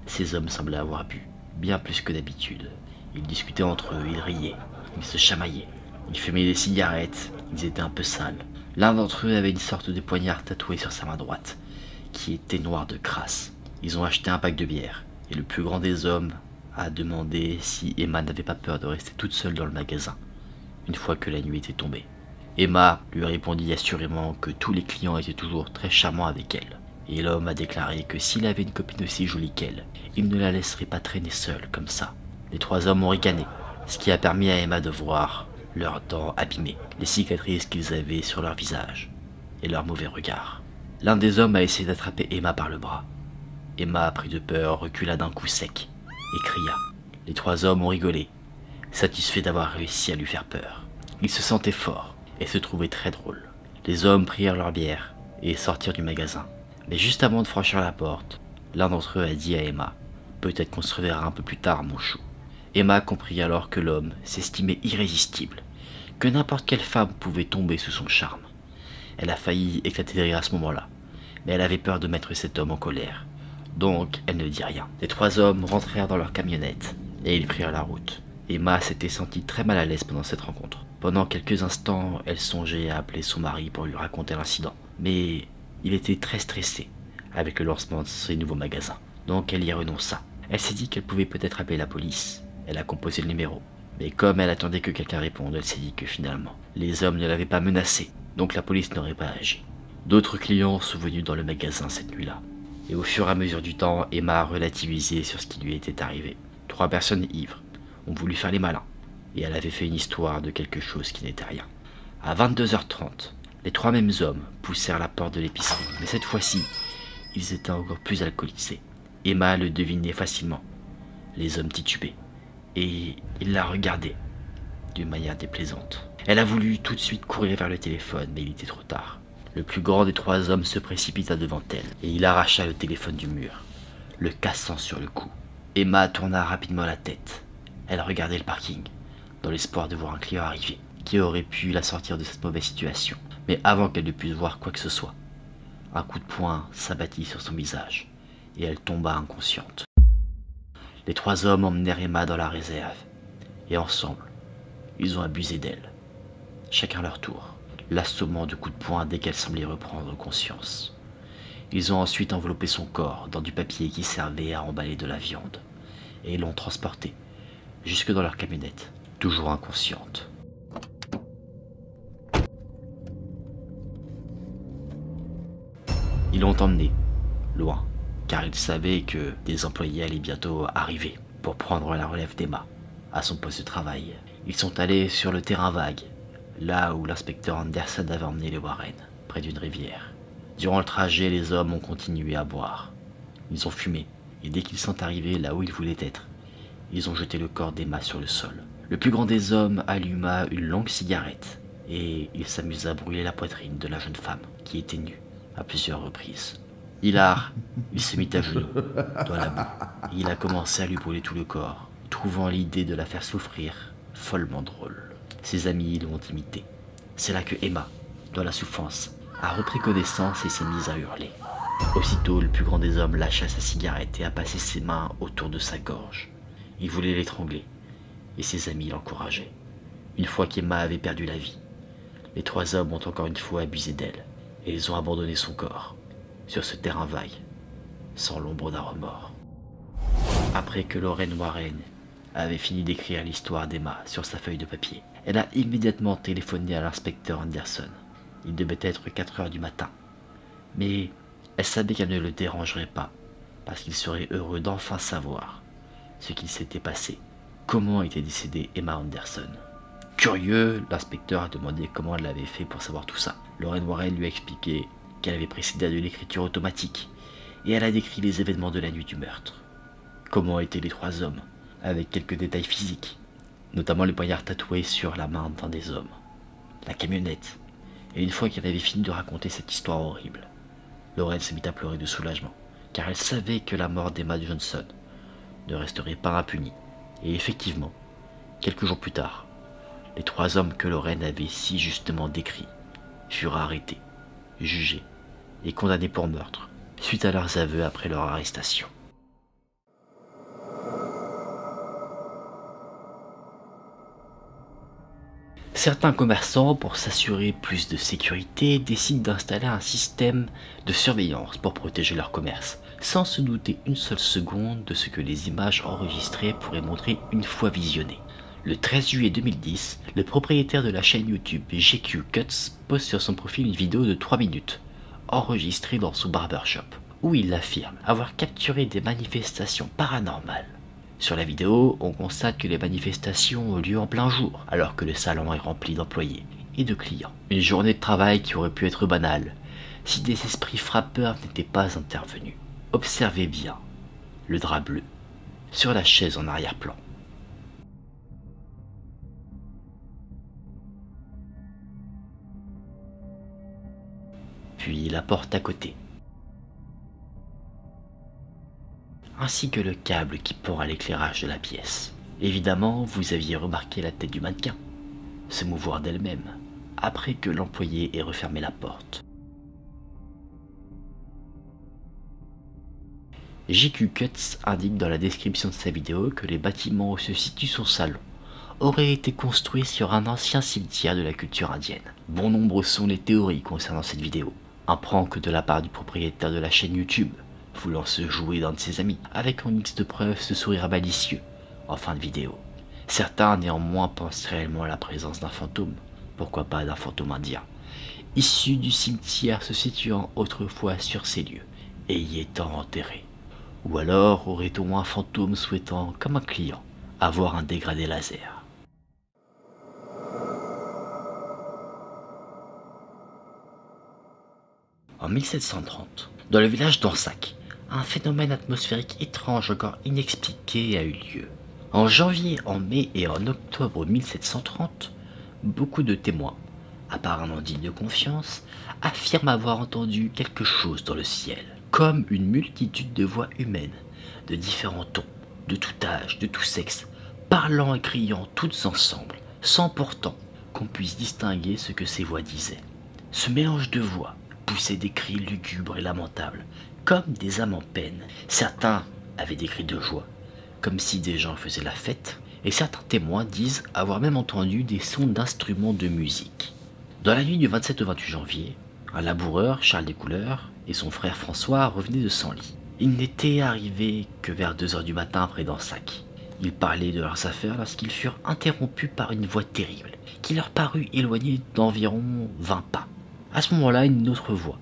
ces hommes semblaient avoir bu, bien plus que d'habitude. Ils discutaient entre eux, ils riaient, ils se chamaillaient, ils fumaient des cigarettes, ils étaient un peu sales. L'un d'entre eux avait une sorte de poignard tatoué sur sa main droite, qui était noir de crasse. Ils ont acheté un pack de bière, et le plus grand des hommes a demandé si Emma n'avait pas peur de rester toute seule dans le magasin, une fois que la nuit était tombée. Emma lui répondit assurément que tous les clients étaient toujours très charmants avec elle, et l'homme a déclaré que s'il avait une copine aussi jolie qu'elle, il ne la laisserait pas traîner seule comme ça. Les 3 hommes ont ricané, ce qui a permis à Emma de voir leurs dents abîmées, les cicatrices qu'ils avaient sur leur visage, et leur mauvais regard. L'un des hommes a essayé d'attraper Emma par le bras. Emma, pris de peur, recula d'un coup sec et cria. Les 3 hommes ont rigolé, satisfaits d'avoir réussi à lui faire peur. Ils se sentaient forts et se trouvaient très drôles. Les hommes prirent leur bière et sortirent du magasin. Mais juste avant de franchir la porte, l'un d'entre eux a dit à Emma « Peut-être qu'on se reverra un peu plus tard, mon chou ». Emma comprit alors que l'homme s'estimait irrésistible, que n'importe quelle femme pouvait tomber sous son charme. Elle a failli éclater de rire à ce moment-là, mais elle avait peur de mettre cet homme en colère. Donc, elle ne dit rien. Les 3 hommes rentrèrent dans leur camionnette et ils prirent la route. Emma s'était sentie très mal à l'aise pendant cette rencontre. Pendant quelques instants, elle songeait à appeler son mari pour lui raconter l'incident. Mais il était très stressé avec le lancement de ses nouveaux magasins. Donc elle y renonça. Elle s'est dit qu'elle pouvait peut-être appeler la police. Elle a composé le numéro. Mais comme elle attendait que quelqu'un réponde, elle s'est dit que finalement, les hommes ne l'avaient pas menacée, donc la police n'aurait pas agi. D'autres clients sont venus dans le magasin cette nuit-là. Et au fur et à mesure du temps, Emma a relativisé sur ce qui lui était arrivé. 3 personnes ivres ont voulu faire les malins, et elle avait fait une histoire de quelque chose qui n'était rien. À 22h30, les 3 mêmes hommes poussèrent la porte de l'épicerie, mais cette fois-ci, ils étaient encore plus alcoolisés. Emma le devinait facilement. Les hommes titubaient, et ils la regardaient d'une manière déplaisante. Elle a voulu tout de suite courir vers le téléphone, mais il était trop tard. Le plus grand des 3 hommes se précipita devant elle, et il arracha le téléphone du mur, le cassant sur le cou. Emma tourna rapidement la tête. Elle regardait le parking, dans l'espoir de voir un client arriver, qui aurait pu la sortir de cette mauvaise situation. Mais avant qu'elle ne puisse voir quoi que ce soit, un coup de poing s'abattit sur son visage, et elle tomba inconsciente. Les 3 hommes emmenèrent Emma dans la réserve, et ensemble, ils ont abusé d'elle, chacun leur tour, l'assommant de coups de poing dès qu'elle semblait reprendre conscience. Ils ont ensuite enveloppé son corps dans du papier qui servait à emballer de la viande, et l'ont transportée jusque dans leur camionnette, toujours inconsciente. Ils l'ont emmenée, loin, car ils savaient que des employés allaient bientôt arriver pour prendre la relève d'Emma à son poste de travail. Ils sont allés sur le terrain vague, là où l'inspecteur Anderson avait emmené les Warren, près d'une rivière. Durant le trajet, les hommes ont continué à boire. Ils ont fumé, et dès qu'ils sont arrivés là où ils voulaient être, ils ont jeté le corps d'Emma sur le sol. Le plus grand des hommes alluma une longue cigarette, et il s'amusa à brûler la poitrine de la jeune femme, qui était nue, à plusieurs reprises. Hilar, il se mit à genoux, dans la boue, et il a commencé à lui brûler tout le corps, trouvant l'idée de la faire souffrir follement drôle. Ses amis l'ont imité. C'est là que Emma, dans la souffrance, a repris connaissance et s'est mise à hurler. Aussitôt, le plus grand des hommes lâcha sa cigarette et a passé ses mains autour de sa gorge. Il voulait l'étrangler, et ses amis l'encourageaient. Une fois qu'Emma avait perdu la vie, les 3 hommes ont encore une fois abusé d'elle, et ils ont abandonné son corps, sur ce terrain vague, sans l'ombre d'un remords. Après que Lorraine Warren avait fini d'écrire l'histoire d'Emma sur sa feuille de papier, elle a immédiatement téléphoné à l'inspecteur Anderson. Il devait être 4 heures du matin, mais elle savait qu'elle ne le dérangerait pas, parce qu'il serait heureux d'enfin savoir ce qu'il s'était passé. Comment était décédée Emma Anderson? Curieux, l'inspecteur a demandé comment elle avait fait pour savoir tout ça. Lorraine Warren lui a expliqué qu'elle avait précédé de l'écriture automatique, et elle a décrit les événements de la nuit du meurtre. Comment étaient les 3 hommes, avec quelques détails physiques, notamment les poignards tatoués sur la main d'un des hommes, la camionnette. Et une fois qu'elle avait fini de raconter cette histoire horrible, Lorraine se mit à pleurer de soulagement, car elle savait que la mort d'Emma Johnson ne resterait pas impunie. Et effectivement, quelques jours plus tard, les 3 hommes que Lorraine avait si justement décrits furent arrêtés, jugés et condamnés pour meurtre, suite à leurs aveux après leur arrestation. Certains commerçants, pour s'assurer plus de sécurité, décident d'installer un système de surveillance pour protéger leur commerce, sans se douter une seule seconde de ce que les images enregistrées pourraient montrer une fois visionnées. Le 13 juillet 2010, le propriétaire de la chaîne YouTube GQ Cuts poste sur son profil une vidéo de 3 minutes, enregistrée dans son barbershop, où il affirme avoir capturé des manifestations paranormales. Sur la vidéo, on constate que les manifestations ont lieu en plein jour, alors que le salon est rempli d'employés et de clients. Une journée de travail qui aurait pu être banale, si des esprits frappeurs n'étaient pas intervenus. Observez bien le drap bleu sur la chaise en arrière-plan. Puis la porte à côté, ainsi que le câble qui pend à l'éclairage de la pièce. Évidemment, vous aviez remarqué la tête du mannequin se mouvoir d'elle-même après que l'employé ait refermé la porte. GQ Cuts indique dans la description de sa vidéo que les bâtiments où se situe son salon auraient été construits sur un ancien cimetière de la culture indienne. Bon nombre sont les théories concernant cette vidéo. Un prank de la part du propriétaire de la chaîne YouTube, voulant se jouer d'un de ses amis, avec en X de preuve ce sourire malicieux en fin de vidéo. Certains néanmoins pensent réellement à la présence d'un fantôme, pourquoi pas d'un fantôme indien, issu du cimetière se situant autrefois sur ces lieux et y étant enterré. Ou alors aurait-on un fantôme souhaitant, comme un client, avoir un dégradé laser. En 1730, dans le village d'Ansac, un phénomène atmosphérique étrange encore inexpliqué a eu lieu. En janvier, en mai et en octobre 1730, beaucoup de témoins, apparemment dignes de confiance, affirment avoir entendu quelque chose dans le ciel, comme une multitude de voix humaines, de différents tons, de tout âge, de tout sexe, parlant et criant toutes ensemble, sans pourtant qu'on puisse distinguer ce que ces voix disaient. Ce mélange de voix poussait des cris lugubres et lamentables, comme des âmes en peine. Certains avaient des cris de joie, comme si des gens faisaient la fête, et certains témoins disent avoir même entendu des sons d'instruments de musique. Dans la nuit du 27 au 28 janvier, un laboureur, Charles Descouleurs, et son frère François revenaient de Senlis. Ils n'étaient arrivés que vers 2 heures du matin près d'Ansac. Ils parlaient de leurs affaires lorsqu'ils furent interrompus par une voix terrible, qui leur parut éloignée d'environ 20 pas. À ce moment-là, une autre voix,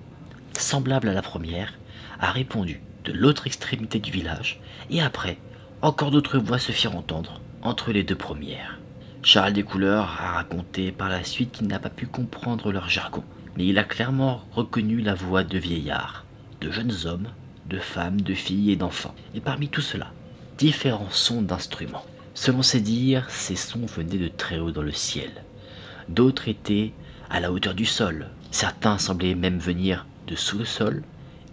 semblable à la première, a répondu de l'autre extrémité du village, et après, encore d'autres voix se firent entendre entre les deux premières. Charles Descouleurs a raconté par la suite qu'il n'a pas pu comprendre leur jargon, mais il a clairement reconnu la voix de vieillards, de jeunes hommes, de femmes, de filles et d'enfants, et parmi tout cela, différents sons d'instruments. Selon ses dires, ces sons venaient de très haut dans le ciel. D'autres étaient à la hauteur du sol, certains semblaient même venir de sous le sol,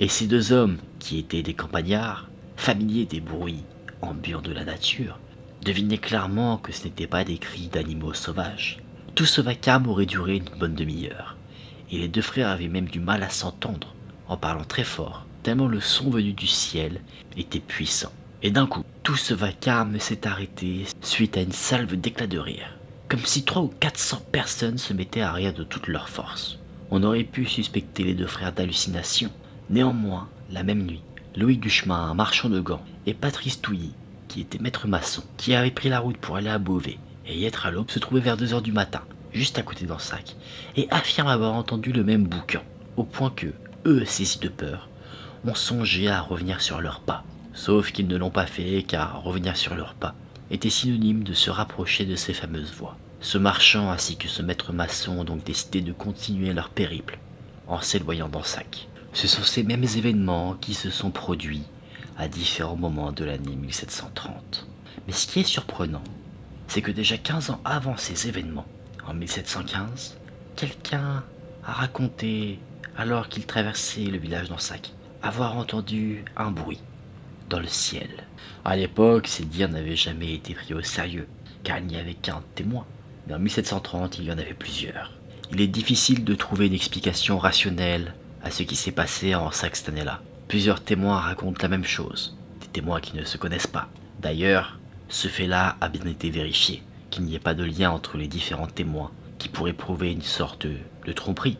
et ces deux hommes, qui étaient des campagnards, familiers des bruits ambiants de la nature, devinaient clairement que ce n'étaient pas des cris d'animaux sauvages. Tout ce vacarme aurait duré une bonne demi-heure, et les deux frères avaient même du mal à s'entendre, en parlant très fort, tellement le son venu du ciel était puissant. Et d'un coup, tout ce vacarme s'est arrêté suite à une salve d'éclats de rire, comme si 300 ou 400 personnes se mettaient à rire de toute leur force. On aurait pu suspecter les deux frères d'hallucination. Néanmoins, la même nuit, Louis Duchemin, un marchand de gants, et Patrice Touilly, qui était maître maçon, qui avait pris la route pour aller à Beauvais et y être à l'aube, se trouvaient vers 2 heures du matin, juste à côté d'Ansac, et affirment avoir entendu le même boucan, au point que, eux saisis de peur, ont songé à revenir sur leurs pas. Sauf qu'ils ne l'ont pas fait, car revenir sur leurs pas était synonyme de se rapprocher de ces fameuses voix. Ce marchand ainsi que ce maître maçon ont donc décidé de continuer leur périple en s'éloignant d'Ansac. Ce sont ces mêmes événements qui se sont produits à différents moments de l'année 1730. Mais ce qui est surprenant, c'est que déjà 15 ans avant ces événements, en 1715, quelqu'un a raconté, alors qu'il traversait le village d'Ansac, avoir entendu un bruit dans le ciel. À l'époque, ces dires n'avaient jamais été pris au sérieux, car il n'y avait qu'un témoin. Mais en 1730, il y en avait plusieurs. Il est difficile de trouver une explication rationnelle à ce qui s'est passé à Ansac cette année-là. Plusieurs témoins racontent la même chose, des témoins qui ne se connaissent pas. D'ailleurs, ce fait-là a bien été vérifié, qu'il n'y ait pas de lien entre les différents témoins qui pourrait prouver une sorte de tromperie,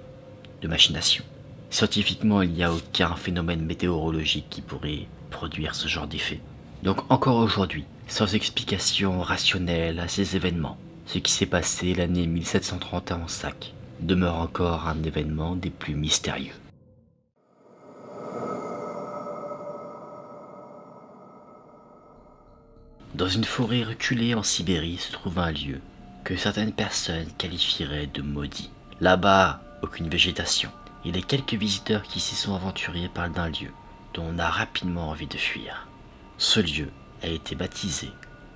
de machination. Scientifiquement, il n'y a aucun phénomène météorologique qui pourrait produire ce genre d'effet. Donc encore aujourd'hui, sans explication rationnelle à ces événements, ce qui s'est passé l'année 1730 à Ansac demeure encore un événement des plus mystérieux. Dans une forêt reculée en Sibérie se trouve un lieu que certaines personnes qualifieraient de maudit. Là-bas, aucune végétation, et les quelques visiteurs qui s'y sont aventurés parlent d'un lieu dont on a rapidement envie de fuir. Ce lieu a été baptisé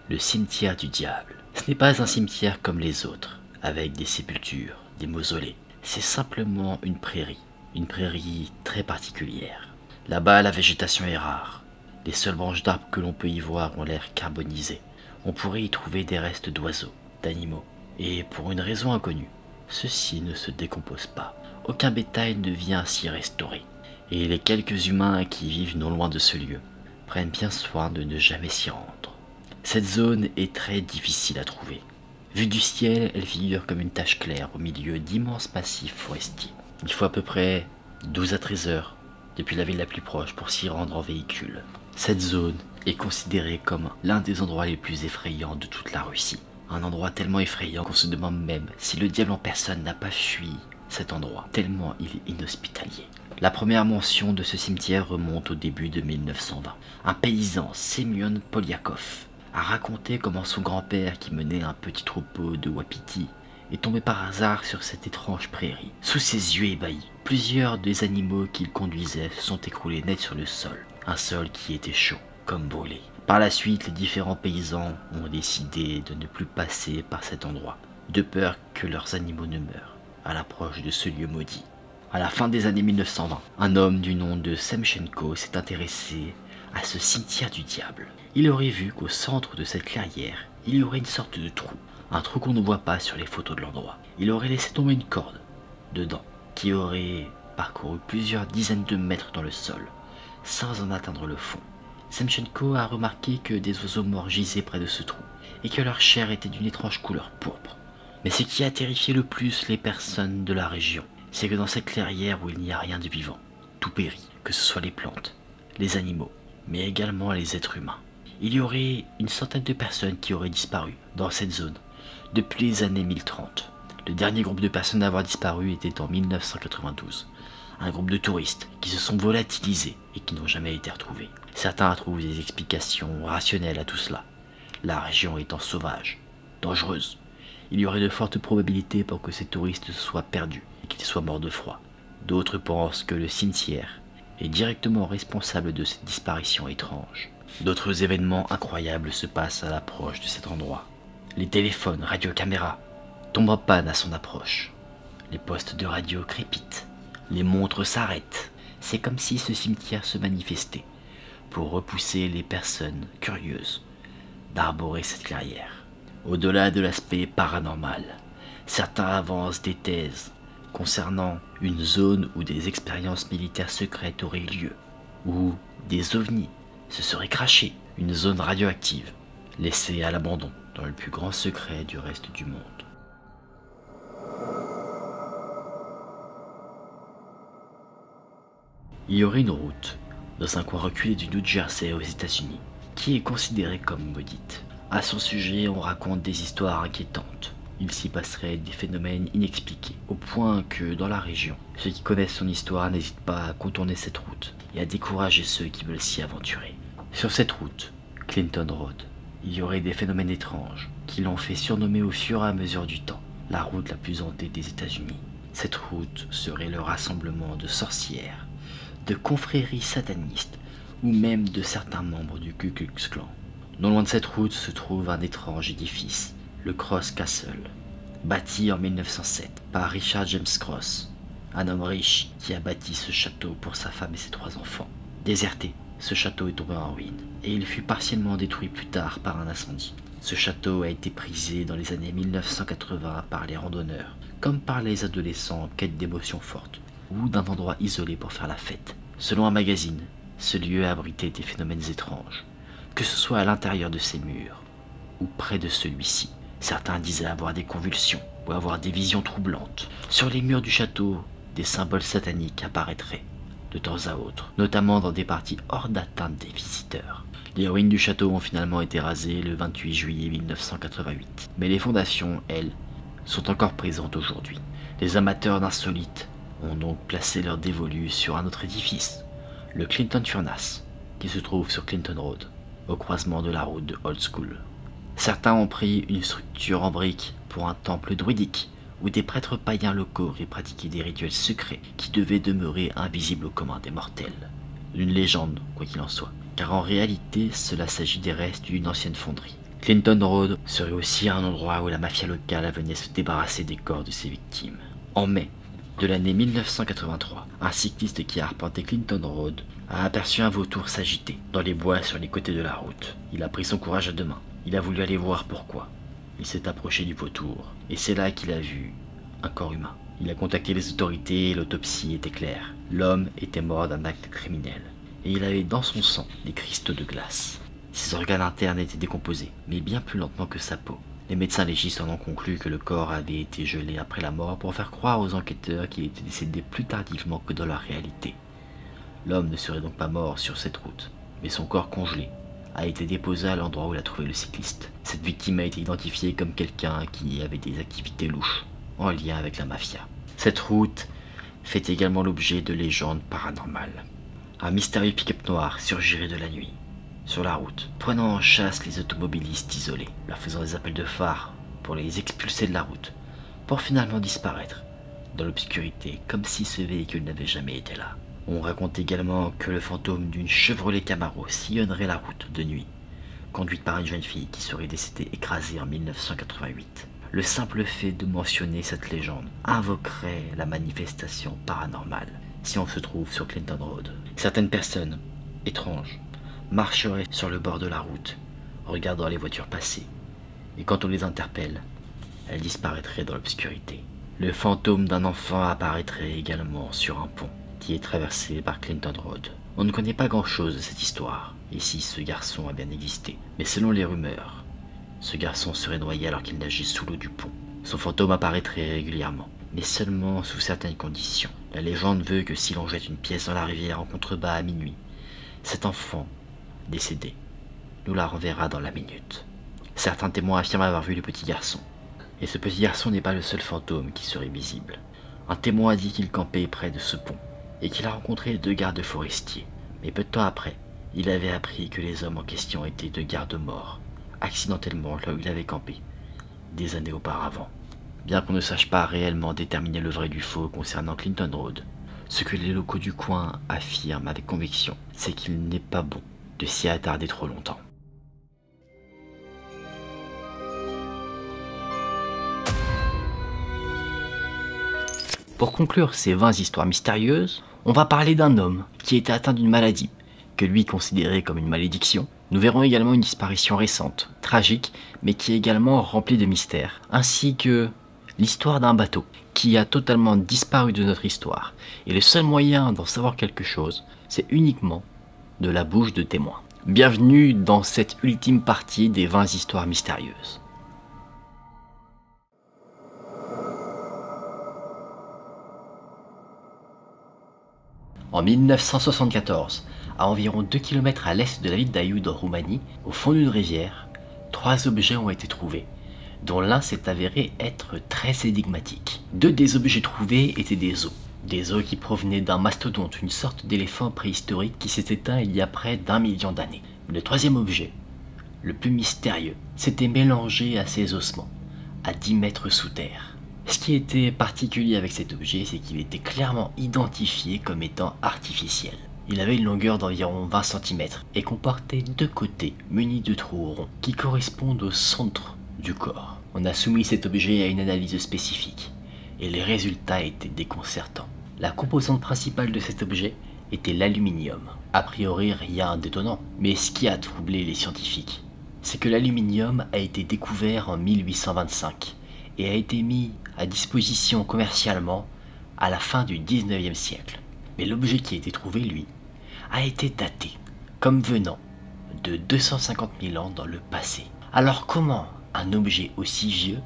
le cimetière du diable. Ce n'est pas un cimetière comme les autres, avec des sépultures, des mausolées. C'est simplement une prairie très particulière. Là-bas, la végétation est rare. Les seules branches d'arbres que l'on peut y voir ont l'air carbonisées. On pourrait y trouver des restes d'oiseaux, d'animaux. Et pour une raison inconnue, ceux-ci ne se décomposent pas. Aucun bétail ne vient s'y restaurer. Et les quelques humains qui vivent non loin de ce lieu prennent bien soin de ne jamais s'y rendre. Cette zone est très difficile à trouver. Vue du ciel, elle figure comme une tache claire au milieu d'immenses massifs forestiers. Il faut à peu près 12 à 13 heures depuis la ville la plus proche pour s'y rendre en véhicule. Cette zone est considérée comme l'un des endroits les plus effrayants de toute la Russie. Un endroit tellement effrayant qu'on se demande même si le diable en personne n'a pas fui cet endroit, tellement il est inhospitalier. La première mention de ce cimetière remonte au début de 1920. Un paysan, Semyon Polyakov, a raconté comment son grand-père, qui menait un petit troupeau de wapitis, est tombé par hasard sur cette étrange prairie. Sous ses yeux ébahis, plusieurs des animaux qu'il conduisait se sont écroulés net sur le sol. Un sol qui était chaud, comme brûlé. Par la suite, les différents paysans ont décidé de ne plus passer par cet endroit, de peur que leurs animaux ne meurent à l'approche de ce lieu maudit. À la fin des années 1920, un homme du nom de Semchenko s'est intéressé à ce cimetière du diable. Il aurait vu qu'au centre de cette clairière, il y aurait une sorte de trou, un trou qu'on ne voit pas sur les photos de l'endroit. Il aurait laissé tomber une corde dedans, qui aurait parcouru plusieurs dizaines de mètres dans le sol, sans en atteindre le fond. Semchenko a remarqué que des oiseaux morts gisaient près de ce trou, et que leur chair était d'une étrange couleur pourpre. Mais ce qui a terrifié le plus les personnes de la région, c'est que dans cette clairière où il n'y a rien de vivant, tout périt, que ce soit les plantes, les animaux, mais également les êtres humains. Il y aurait une centaine de personnes qui auraient disparu dans cette zone depuis les années 1030. Le dernier groupe de personnes à avoir disparu était en 1992. Un groupe de touristes qui se sont volatilisés et qui n'ont jamais été retrouvés. Certains trouvent des explications rationnelles à tout cela. La région étant sauvage, dangereuse, il y aurait de fortes probabilités pour que ces touristes soient perdus et qu'ils soient morts de froid. D'autres pensent que le cimetière est directement responsable de cette disparition étrange. D'autres événements incroyables se passent à l'approche de cet endroit. Les téléphones, radiocaméras tombent en panne à son approche. Les postes de radio crépitent. Les montres s'arrêtent. C'est comme si ce cimetière se manifestait pour repousser les personnes curieuses d'arborer cette clairière. Au-delà de l'aspect paranormal, certains avancent des thèses concernant une zone où des expériences militaires secrètes auraient lieu, où des ovnis se seraient crachés, une zone radioactive, laissée à l'abandon dans le plus grand secret du reste du monde. Il y aurait une route, dans un coin reculé du New Jersey aux États-Unis, qui est considérée comme maudite. À son sujet, on raconte des histoires inquiétantes. Il s'y passerait des phénomènes inexpliqués, au point que, dans la région, ceux qui connaissent son histoire n'hésitent pas à contourner cette route et à décourager ceux qui veulent s'y aventurer. Sur cette route, Clinton Road, il y aurait des phénomènes étranges qui l'ont fait surnommer au fur et à mesure du temps la route la plus hantée des États-Unis. Cette route serait le rassemblement de sorcières, de confréries satanistes ou même de certains membres du Ku Klux Klan. Non loin de cette route se trouve un étrange édifice, le Cross Castle, bâti en 1907 par Richard James Cross, un homme riche qui a bâti ce château pour sa femme et ses 3 enfants. Déserté, ce château est tombé en ruine et il fut partiellement détruit plus tard par un incendie. Ce château a été prisé dans les années 1980 par les randonneurs, comme par les adolescents en quête d'émotions fortes ou d'un endroit isolé pour faire la fête. Selon un magazine, ce lieu abritait des phénomènes étranges, que ce soit à l'intérieur de ses murs ou près de celui-ci. Certains disaient avoir des convulsions ou avoir des visions troublantes. Sur les murs du château, des symboles sataniques apparaîtraient de temps à autre, notamment dans des parties hors d'atteinte des visiteurs. Les ruines du château ont finalement été rasées le 28 juillet 1988, mais les fondations, elles, sont encore présentes aujourd'hui. Les amateurs d'insolites ont donc placé leur dévolu sur un autre édifice, le Clinton Furnace, qui se trouve sur Clinton Road, au croisement de la route de Old School. Certains ont pris une structure en briques pour un temple druidique, où des prêtres païens locaux auraient pratiqué des rituels secrets qui devaient demeurer invisibles au commun des mortels. Une légende, quoi qu'il en soit, car en réalité, cela s'agit des restes d'une ancienne fonderie. Clinton Road serait aussi un endroit où la mafia locale venait se débarrasser des corps de ses victimes. En mai de l'année 1983, un cycliste qui a arpenté Clinton Road a aperçu un vautour s'agiter dans les bois sur les côtés de la route. Il a pris son courage à 2 mains. Il a voulu aller voir pourquoi. Il s'est approché du vautour, et c'est là qu'il a vu un corps humain. Il a contacté les autorités et l'autopsie était claire. L'homme était mort d'un acte criminel, et il avait dans son sang des cristaux de glace. Ses organes internes étaient décomposés, mais bien plus lentement que sa peau. Les médecins légistes en ont conclu que le corps avait été gelé après la mort pour faire croire aux enquêteurs qu'il était décédé plus tardivement que dans la réalité. L'homme ne serait donc pas mort sur cette route, mais son corps congelé a été déposé à l'endroit où l'a trouvé le cycliste. Cette victime a été identifiée comme quelqu'un qui avait des activités louches en lien avec la mafia. Cette route fait également l'objet de légendes paranormales. Un mystérieux pick-up noir surgirait de la nuit sur la route, prenant en chasse les automobilistes isolés, leur faisant des appels de phare pour les expulser de la route, pour finalement disparaître dans l'obscurité comme si ce véhicule n'avait jamais été là. On raconte également que le fantôme d'une Chevrolet Camaro sillonnerait la route de nuit, conduite par une jeune fille qui serait décédée écrasée en 1988. Le simple fait de mentionner cette légende invoquerait la manifestation paranormale si on se trouve sur Clinton Road. Certaines personnes étranges marcheraient sur le bord de la route, regardant les voitures passer, et quand on les interpelle, elles disparaîtraient dans l'obscurité. Le fantôme d'un enfant apparaîtrait également sur un pont qui est traversé par Clinton Road. On ne connaît pas grand-chose de cette histoire, et si ce garçon a bien existé, mais selon les rumeurs, ce garçon serait noyé alors qu'il nageait sous l'eau du pont. Son fantôme apparaîtrait régulièrement, mais seulement sous certaines conditions. La légende veut que si l'on jette une pièce dans la rivière en contrebas à minuit, cet enfant, décédé, nous la renverra dans la minute. Certains témoins affirment avoir vu le petit garçon, et ce petit garçon n'est pas le seul fantôme qui serait visible. Un témoin a dit qu'il campait près de ce pont, et qu'il a rencontré 2 gardes forestiers, mais peu de temps après, il avait appris que les hommes en question étaient 2 gardes morts, accidentellement là où il avait campé, des années auparavant. Bien qu'on ne sache pas réellement déterminer le vrai du faux concernant Clinton Road, ce que les locaux du coin affirment avec conviction, c'est qu'il n'est pas bon de s'y attarder trop longtemps.
Pour conclure ces 20 histoires mystérieuses, on va parler d'un homme qui était atteint d'une maladie, que lui considérait comme une malédiction. Nous verrons également une disparition récente, tragique, mais qui est également remplie de mystères, ainsi que l'histoire d'un bateau qui a totalement disparu de notre histoire. Et le seul moyen d'en savoir quelque chose, c'est uniquement de la bouche de témoins. Bienvenue dans cette ultime partie des 20 histoires mystérieuses. En 1974, à environ 2 km à l'est de la ville d'Aiud en Roumanie, au fond d'une rivière, 3 objets ont été trouvés, dont l'un s'est avéré être très énigmatique. 2 des objets trouvés étaient des os qui provenaient d'un mastodonte, une sorte d'éléphant préhistorique qui s'est éteint il y a près d'1 million d'années. Le 3e objet, le plus mystérieux, s'était mélangé à ces ossements, à 10 mètres sous terre. Ce qui était particulier avec cet objet, c'est qu'il était clairement identifié comme étant artificiel. Il avait une longueur d'environ 20 cm et comportait 2 côtés munis de trous ronds qui correspondent au centre du corps. On a soumis cet objet à une analyse spécifique et les résultats étaient déconcertants. La composante principale de cet objet était l'aluminium. A priori rien d'étonnant, mais ce qui a troublé les scientifiques, c'est que l'aluminium a été découvert en 1825 et a été mis à disposition commercialement à la fin du 19e siècle. Mais l'objet qui a été trouvé, lui, a été daté comme venant de 250 000 ans dans le passé. Alors comment un objet aussi vieux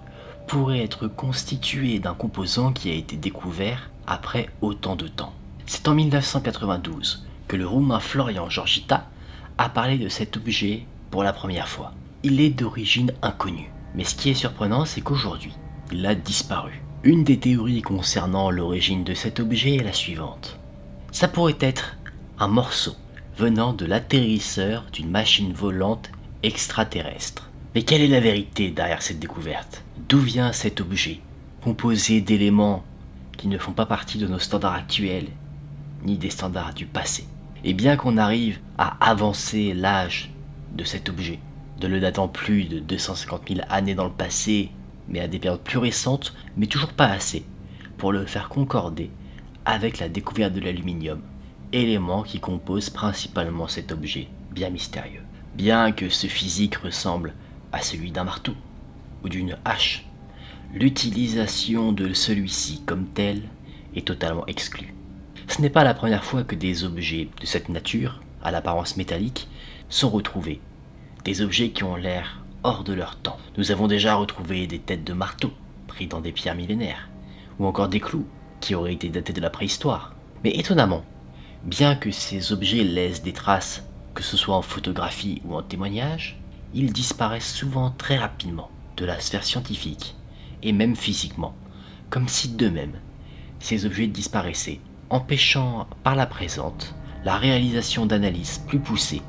pourrait être constitué d'un composant qui a été découvert après autant de temps? C'est en 1992 que le Roumain Florian Georgita a parlé de cet objet pour la première fois. Il est d'origine inconnue, mais ce qui est surprenant, c'est qu'aujourd'hui, il a disparu. Une des théories concernant l'origine de cet objet est la suivante. Ça pourrait être un morceau venant de l'atterrisseur d'une machine volante extraterrestre. Mais quelle est la vérité derrière cette découverte? D'où vient cet objet, composé d'éléments qui ne font pas partie de nos standards actuels, ni des standards du passé? Et bien qu'on arrive à avancer l'âge de cet objet, de le datant plus de 250 000 années dans le passé, mais à des périodes plus récentes, mais toujours pas assez, pour le faire concorder avec la découverte de l'aluminium, élément qui compose principalement cet objet bien mystérieux. Bien que ce physique ressemble à celui d'un marteau ou d'une hache, l'utilisation de celui-ci comme tel est totalement exclue. Ce n'est pas la première fois que des objets de cette nature, à l'apparence métallique, sont retrouvés. Des objets qui ont l'air hors de leur temps. Nous avons déjà retrouvé des têtes de marteaux pris dans des pierres millénaires, ou encore des clous qui auraient été datés de la préhistoire. Mais étonnamment, Bien que ces objets laissent des traces, que ce soit en photographie ou en témoignage, ils disparaissent souvent très rapidement de la sphère scientifique et même physiquement, comme si d'eux-mêmes, ces objets disparaissaient, empêchant par la présente la réalisation d'analyses plus poussées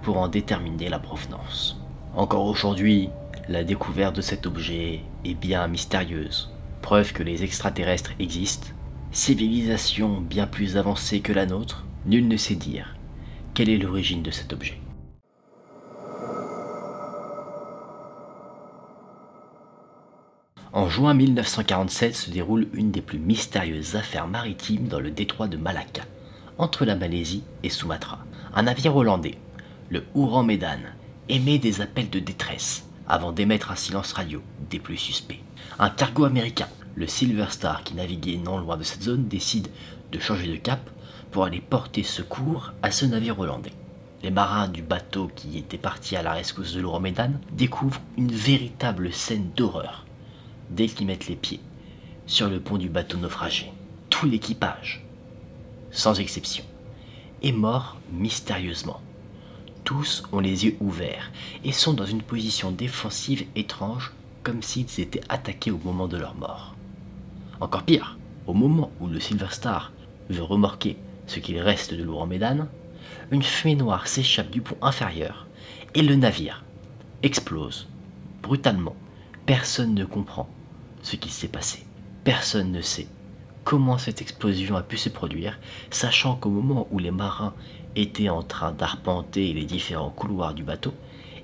pour en déterminer la provenance. Encore aujourd'hui, la découverte de cet objet est bien mystérieuse, preuve que les extraterrestres existent. Civilisation bien plus avancée que la nôtre, nul ne sait dire quelle est l'origine de cet objet. En juin 1947 se déroule une des plus mystérieuses affaires maritimes dans le détroit de Malacca, entre la Malaisie et Sumatra. Un navire hollandais, le Ourang Medan, émet des appels de détresse avant d'émettre un silence radio des plus suspects. Un cargo américain, le Silver Star, qui naviguait non loin de cette zone, décide de changer de cap pour aller porter secours à ce navire hollandais. Les marins du bateau qui était parti à la rescousse de l'Ourang Medan découvrent une véritable scène d'horreur dès qu'ils mettent les pieds sur le pont du bateau naufragé. Tout l'équipage, sans exception, est mort mystérieusement. Tous ont les yeux ouverts et sont dans une position défensive étrange, comme s'ils étaient attaqués au moment de leur mort. Encore pire, au moment où le Silver Star veut remorquer ce qu'il reste de l'Ourang Medan, une fumée noire s'échappe du pont inférieur et le navire explose brutalement. Personne ne comprend ce qui s'est passé. Personne ne sait comment cette explosion a pu se produire, sachant qu'au moment où les marins étaient en train d'arpenter les différents couloirs du bateau,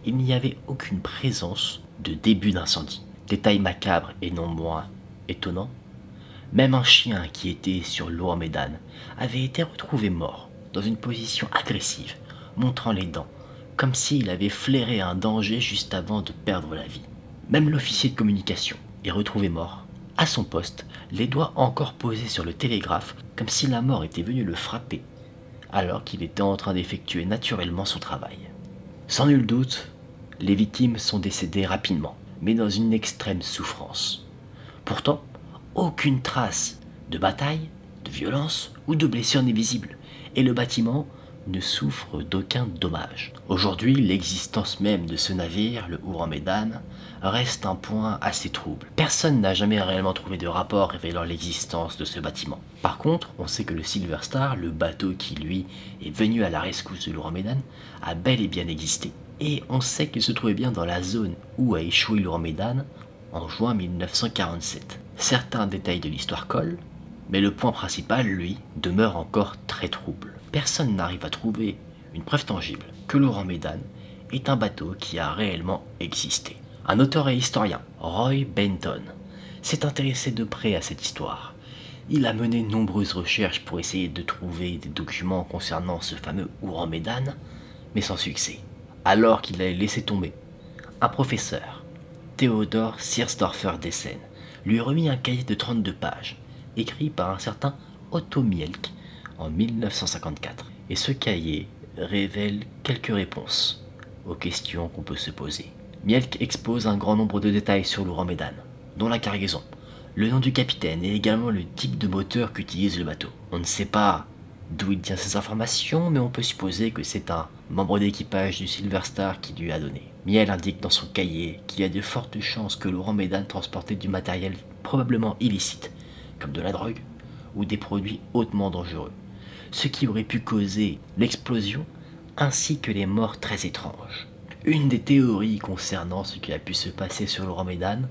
il n'y avait aucune présence de début d'incendie. Détail macabre et non moins étonnant, même un chien qui était sur l'Ourang Medan avait été retrouvé mort dans une position agressive, montrant les dents, comme s'il avait flairé un danger juste avant de perdre la vie. Même l'officier de communication est retrouvé mort, à son poste, les doigts encore posés sur le télégraphe, comme si la mort était venue le frapper, alors qu'il était en train d'effectuer naturellement son travail. Sans nul doute, les victimes sont décédées rapidement, mais dans une extrême souffrance. Pourtant, aucune trace de bataille, de violence ou de blessure n'est visible, et le bâtiment ne souffre d'aucun dommage. Aujourd'hui, l'existence même de ce navire, le Ourang Medan, reste un point assez trouble. Personne n'a jamais réellement trouvé de rapport révélant l'existence de ce bâtiment. Par contre, on sait que le Silver Star, le bateau qui lui est venu à la rescousse de l'Ourang Medan, a bel et bien existé. Et on sait qu'il se trouvait bien dans la zone où a échoué l'Ourang Medan en juin 1947. Certains détails de l'histoire collent, mais le point principal, lui, demeure encore très trouble. Personne n'arrive à trouver une preuve tangible que l'Ourang Medan est un bateau qui a réellement existé. Un auteur et historien, Roy Benton, s'est intéressé de près à cette histoire. Il a mené de nombreuses recherches pour essayer de trouver des documents concernant ce fameux Ourang Medan, mais sans succès. Alors qu'il allait laisser tomber, un professeur, Theodor Siersdorfer d'Essen, lui remit un cahier de 32 pages, écrit par un certain Otto Mielck en 1954. Et ce cahier révèle quelques réponses aux questions qu'on peut se poser. Mielck expose un grand nombre de détails sur l'Ourang Medan, dont la cargaison, le nom du capitaine et également le type de moteur qu'utilise le bateau. On ne sait pas d'où il tient ces informations, mais on peut supposer que c'est un membre d'équipage du Silver Star qui lui a donné. Mielck indique dans son cahier qu'il y a de fortes chances que l'Ourang Medan transportait du matériel probablement illicite, comme de la drogue ou des produits hautement dangereux, ce qui aurait pu causer l'explosion ainsi que les morts très étranges. Une des théories concernant ce qui a pu se passer sur l'Ourang Medan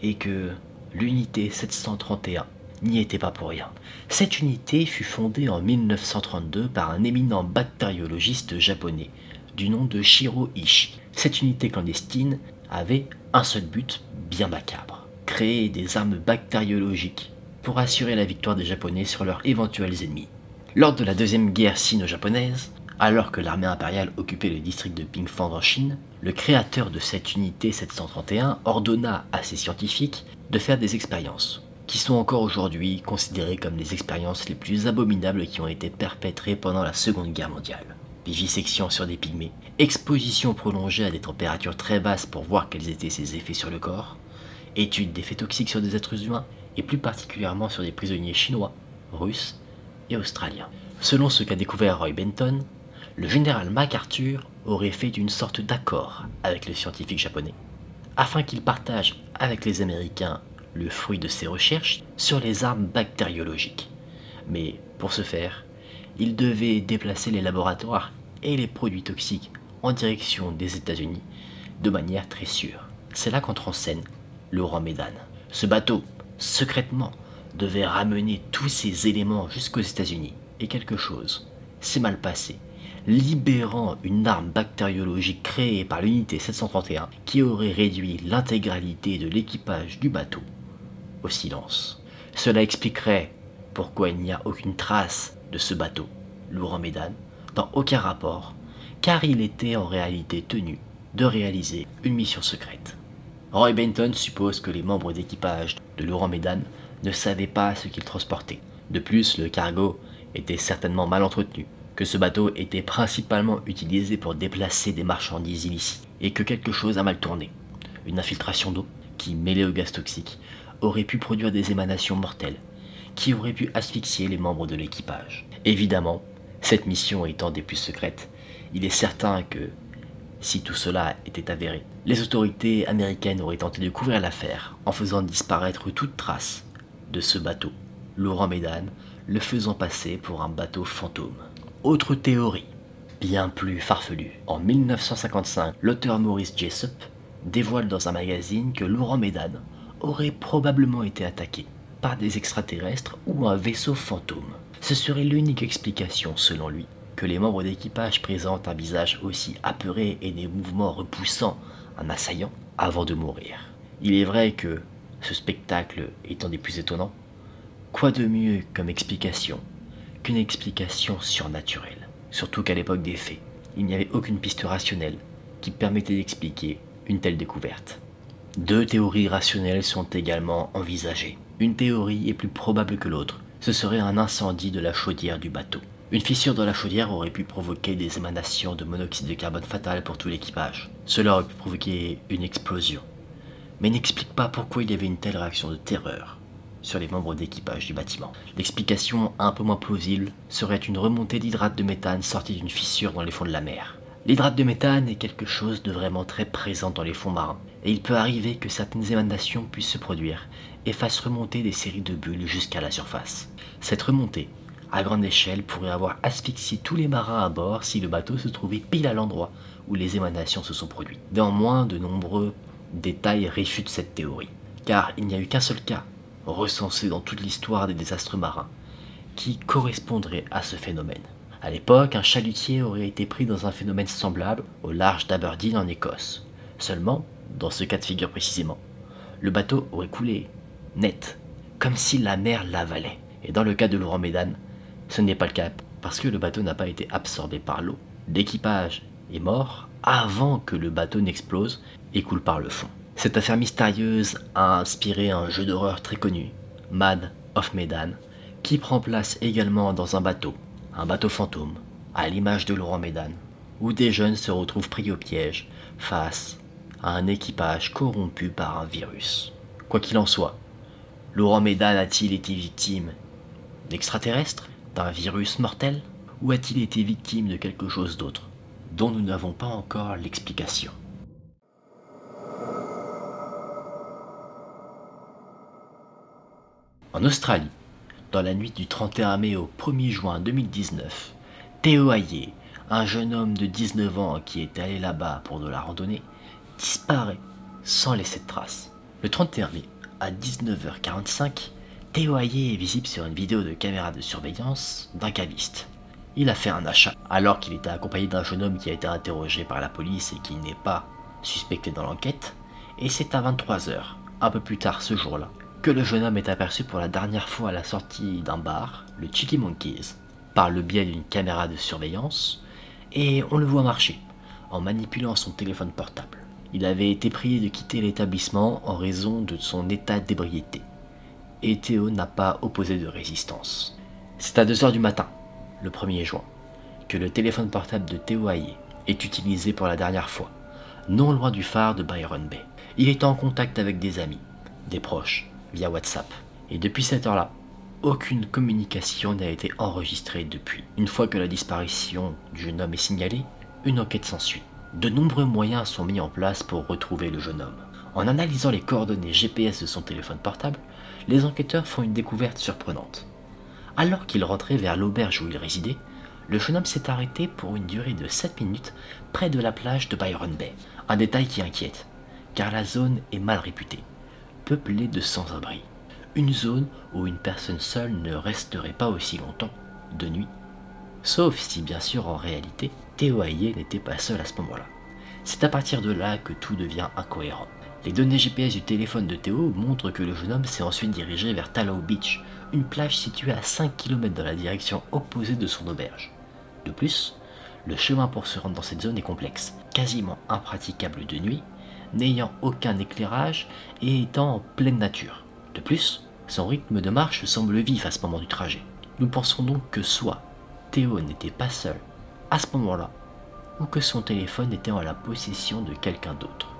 est que l'unité 731 n'y était pas pour rien. Cette unité fut fondée en 1932 par un éminent bactériologiste japonais du nom de Shiro Ishii. Cette unité clandestine avait un seul but bien macabre: créer des armes bactériologiques pour assurer la victoire des Japonais sur leurs éventuels ennemis. Lors de la deuxième guerre sino-japonaise, alors que l'armée impériale occupait le district de Pingfang en Chine, le créateur de cette unité 731 ordonna à ses scientifiques de faire des expériences, qui sont encore aujourd'hui considérées comme les expériences les plus abominables qui ont été perpétrées pendant la Seconde Guerre mondiale. Vivisection sur des pygmées, exposition prolongée à des températures très basses pour voir quels étaient ses effets sur le corps, étude d'effets toxiques sur des êtres humains, et plus particulièrement sur des prisonniers chinois, russes et australiens. Selon ce qu'a découvert Roy Benton, le général MacArthur aurait fait une sorte d'accord avec le scientifique japonais, afin qu'il partage avec les Américains le fruit de ses recherches sur les armes bactériologiques. Mais pour ce faire, il devait déplacer les laboratoires et les produits toxiques en direction des États-Unis de manière très sûre. C'est là qu'entre en scène le roi Médane. Ce bateau, secrètement, devait ramener tous ces éléments jusqu'aux États-Unis. Et quelque chose s'est mal passé, libérant une arme bactériologique créée par l'unité 731 qui aurait réduit l'intégralité de l'équipage du bateau au silence. Cela expliquerait pourquoi il n'y a aucune trace de ce bateau, le roi Médane, dans aucun rapport, car il était en réalité tenu de réaliser une mission secrète. Roy Benton suppose que les membres d'équipage de l'Oran Médane ne savaient pas ce qu'ils transportaient. De plus, le cargo était certainement mal entretenu, que ce bateau était principalement utilisé pour déplacer des marchandises illicites, et que quelque chose a mal tourné. Une infiltration d'eau, qui, mêlée au gaz toxique, aurait pu produire des émanations mortelles, qui auraient pu asphyxier les membres de l'équipage. Évidemment, cette mission étant des plus secrètes, il est certain que, si tout cela était avéré, les autorités américaines auraient tenté de couvrir l'affaire en faisant disparaître toute trace de ce bateau, l'Oran Médane, le faisant passer pour un bateau fantôme. Autre théorie, bien plus farfelue. En 1955, l'auteur Maurice Jessup dévoile dans un magazine que l'Oran Médane aurait probablement été attaqué par des extraterrestres ou un vaisseau fantôme. Ce serait l'unique explication, selon lui, que les membres d'équipage présentent un visage aussi apeuré et des mouvements repoussant un assaillant avant de mourir. Il est vrai que, ce spectacle étant des plus étonnants, quoi de mieux comme explication qu'une explication surnaturelle? Surtout qu'à l'époque des faits, il n'y avait aucune piste rationnelle qui permettait d'expliquer une telle découverte. Deux théories rationnelles sont également envisagées. Une théorie est plus probable que l'autre. Ce serait un incendie de la chaudière du bateau. Une fissure dans la chaudière aurait pu provoquer des émanations de monoxyde de carbone fatales pour tout l'équipage. Cela aurait pu provoquer une explosion, mais n'explique pas pourquoi il y avait une telle réaction de terreur sur les membres d'équipage du bâtiment. L'explication un peu moins plausible serait une remontée d'hydrate de méthane sortie d'une fissure dans les fonds de la mer. L'hydrate de méthane est quelque chose de vraiment très présent dans les fonds marins, et il peut arriver que certaines émanations puissent se produire et fassent remonter des séries de bulles jusqu'à la surface. Cette remontée, à grande échelle, pourrait avoir asphyxié tous les marins à bord si le bateau se trouvait pile à l'endroit où les émanations se sont produites. Néanmoins, de nombreux détails réfutent cette théorie, car il n'y a eu qu'un seul cas, recensé dans toute l'histoire des désastres marins, qui correspondrait à ce phénomène. À l'époque, un chalutier aurait été pris dans un phénomène semblable au large d'Aberdeen en Écosse. Seulement, dans ce cas de figure précisément, le bateau aurait coulé, net, comme si la mer l'avalait. Et dans le cas de l'Oran Médane, ce n'est pas le cas, parce que le bateau n'a pas été absorbé par l'eau. L'équipage est mort avant que le bateau n'explose et coule par le fond. Cette affaire mystérieuse a inspiré un jeu d'horreur très connu, Man of Medan, qui prend place également dans un bateau fantôme, à l'image de l'Oran Médane, où des jeunes se retrouvent pris au piège face à un équipage corrompu par un virus. Quoi qu'il en soit, l'Oran Médane a-t-il été victime d'extraterrestres, d'un virus mortel, ou a-t-il été victime de quelque chose d'autre, dont nous n'avons pas encore l'explication? En Australie, dans la nuit du 31 mai au 1er juin 2019, Théo Hayé, un jeune homme de 19 ans qui était allé là-bas pour de la randonnée, disparaît sans laisser de traces. Le 31 mai, à 19h45, Théo Hayé est visible sur une vidéo de caméra de surveillance d'un caviste. Il a fait un achat, alors qu'il était accompagné d'un jeune homme qui a été interrogé par la police et qui n'est pas suspecté dans l'enquête, et c'est à 23h, un peu plus tard ce jour-là, que le jeune homme est aperçu pour la dernière fois à la sortie d'un bar, le Cheeky Monkeys, par le biais d'une caméra de surveillance, et on le voit marcher, en manipulant son téléphone portable. Il avait été prié de quitter l'établissement en raison de son état d'ébriété, et Théo n'a pas opposé de résistance. C'est à 2h du matin, le 1er juin, que le téléphone portable de Théo Hayé est utilisé pour la dernière fois, non loin du phare de Byron Bay. Il est en contact avec des amis, des proches, via WhatsApp. Et depuis cette heure-là, Aucune communication n'a été enregistrée depuis. Une fois que la disparition du jeune homme est signalée, une enquête s'ensuit. De nombreux moyens sont mis en place pour retrouver le jeune homme. En analysant les coordonnées GPS de son téléphone portable, les enquêteurs font une découverte surprenante. Alors qu'il rentrait vers l'auberge où il résidait, le jeune homme s'est arrêté pour une durée de 7 minutes près de la plage de Byron Bay. Un détail qui inquiète, car la zone est mal réputée, peuplée de sans-abri. Une zone où une personne seule ne resterait pas aussi longtemps, de nuit. Sauf si, bien sûr, en réalité, Théo Hayé n'était pas seul à ce moment-là. C'est à partir de là que tout devient incohérent. Les données GPS du téléphone de Théo montrent que le jeune homme s'est ensuite dirigé vers Tallow Beach, une plage située à 5 km dans la direction opposée de son auberge. De plus, le chemin pour se rendre dans cette zone est complexe, quasiment impraticable de nuit, n'ayant aucun éclairage et étant en pleine nature. De plus, son rythme de marche semble vif à ce moment du trajet. Nous pensons donc que soit Théo n'était pas seul à ce moment-là, ou que son téléphone était en la possession de quelqu'un d'autre.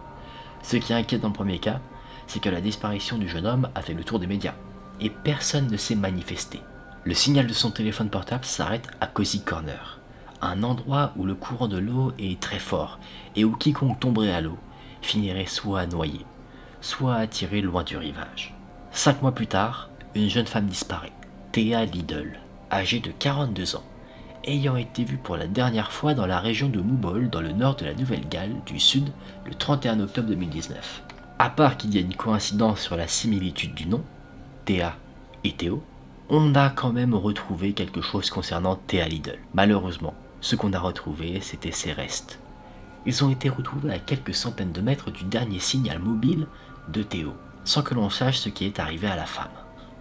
Ce qui inquiète dans le premier cas, c'est que la disparition du jeune homme a fait le tour des médias, et personne ne s'est manifesté. Le signal de son téléphone portable s'arrête à Cozy Corner, un endroit où le courant de l'eau est très fort, et où quiconque tomberait à l'eau finirait soit noyé, soit attiré loin du rivage. 5 mois plus tard, une jeune femme disparaît, Thea Lidl, âgée de 42 ans, ayant été vue pour la dernière fois dans la région de Moobole, dans le nord de la Nouvelle-Galles du Sud, le 31 octobre 2019. À part qu'il y a une coïncidence sur la similitude du nom, Thea et Théo, on a quand même retrouvé quelque chose concernant Thea Lidl. Malheureusement, ce qu'on a retrouvé, c'était ses restes. Ils ont été retrouvés à quelques centaines de mètres du dernier signal mobile de Théo, sans que l'on sache ce qui est arrivé à la femme.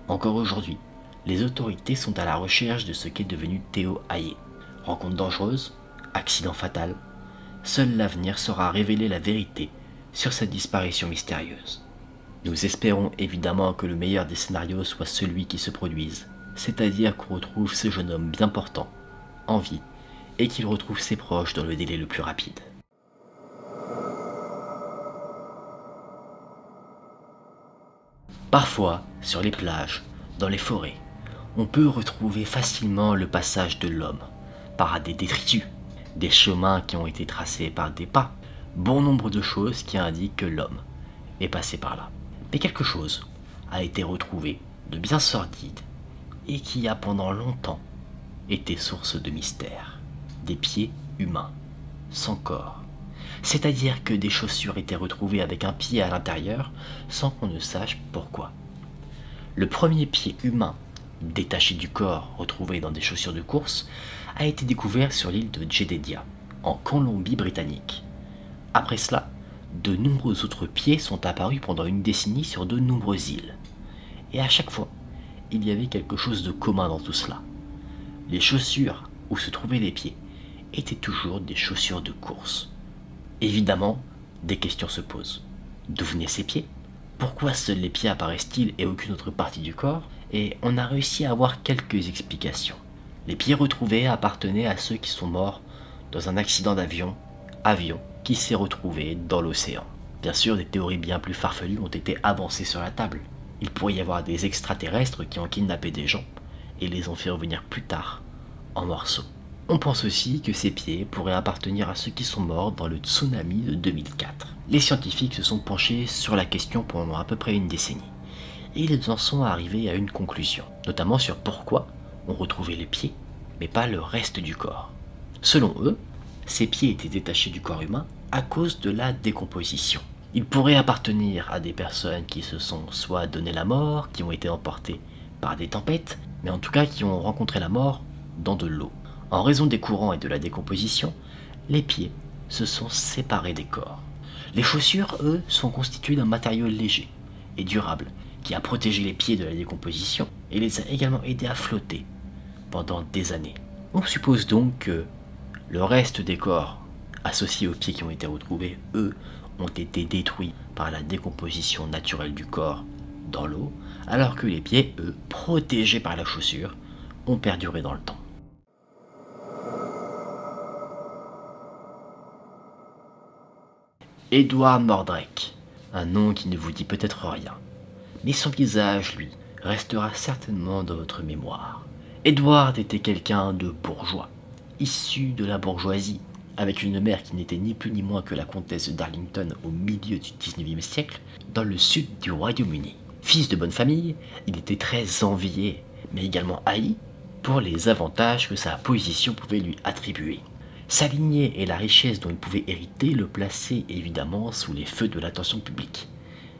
Encore aujourd'hui, les autorités sont à la recherche de ce qu'est devenu Théo Hayé. Rencontre dangereuse, accident fatal, seul l'avenir saura révéler la vérité sur cette disparition mystérieuse. Nous espérons évidemment que le meilleur des scénarios soit celui qui se produise, c'est-à-dire qu'on retrouve ce jeune homme bien portant, en vie, et qu'il retrouve ses proches dans le délai le plus rapide. Parfois, sur les plages, dans les forêts, on peut retrouver facilement le passage de l'homme, par des détritus, des chemins qui ont été tracés par des pas, bon nombre de choses qui indiquent que l'homme est passé par là. Mais quelque chose a été retrouvé de bien sordide et qui a pendant longtemps été source de mystère. Des pieds humains, sans corps. C'est-à-dire que des chaussures étaient retrouvées avec un pied à l'intérieur sans qu'on ne sache pourquoi. Le premier pied humain détaché du corps retrouvé dans des chaussures de course a été découvert sur l'île de Jedediah, en Colombie-Britannique. Après cela, de nombreux autres pieds sont apparus pendant une décennie sur de nombreuses îles. Et à chaque fois, il y avait quelque chose de commun dans tout cela. Les chaussures où se trouvaient les pieds étaient toujours des chaussures de course. Évidemment, des questions se posent. D'où venaient ces pieds? Pourquoi seuls les pieds apparaissent-ils et aucune autre partie du corps? Et on a réussi à avoir quelques explications. Les pieds retrouvés appartenaient à ceux qui sont morts dans un accident d'avion qui s'est retrouvé dans l'océan. Bien sûr, des théories bien plus farfelues ont été avancées sur la table. Il pourrait y avoir des extraterrestres qui ont kidnappé des gens et les ont fait revenir plus tard en morceaux. On pense aussi que ces pieds pourraient appartenir à ceux qui sont morts dans le tsunami de 2004. Les scientifiques se sont penchés sur la question pendant à peu près une décennie. Et ils en sont arrivés à une conclusion, notamment sur pourquoi on retrouvait les pieds, mais pas le reste du corps. Selon eux, ces pieds étaient détachés du corps humain à cause de la décomposition. Ils pourraient appartenir à des personnes qui se sont soit donné la mort, qui ont été emportées par des tempêtes, mais en tout cas qui ont rencontré la mort dans de l'eau. En raison des courants et de la décomposition, les pieds se sont séparés des corps. Les chaussures, eux, sont constituées d'un matériau léger et durable qui a protégé les pieds de la décomposition et les a également aidés à flotter pendant des années. On suppose donc que le reste des corps associés aux pieds qui ont été retrouvés, eux, ont été détruits par la décomposition naturelle du corps dans l'eau, alors que les pieds, eux, protégés par la chaussure, ont perduré dans le temps. Edward Mordrake, un nom qui ne vous dit peut-être rien. Mais son visage, lui, restera certainement dans votre mémoire. Edward était quelqu'un de bourgeois, issu de la bourgeoisie, avec une mère qui n'était ni plus ni moins que la comtesse d'Arlington au milieu du 19e siècle, dans le sud du Royaume-Uni. Fils de bonne famille, il était très envié, mais également haï, pour les avantages que sa position pouvait lui attribuer. Sa lignée et la richesse dont il pouvait hériter le plaçaient évidemment sous les feux de l'attention publique.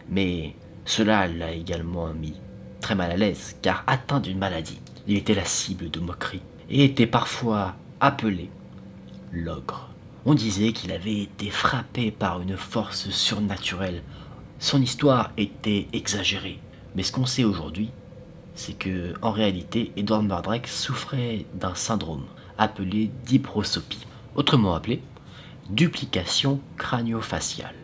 Mais cela l'a également mis très mal à l'aise, car atteint d'une maladie, il était la cible de moqueries et était parfois appelé l'ogre. On disait qu'il avait été frappé par une force surnaturelle. Son histoire était exagérée, mais ce qu'on sait aujourd'hui, c'est que, en réalité, Edward Murdrake souffrait d'un syndrome appelé diprosopie, autrement appelé duplication crânio-faciale.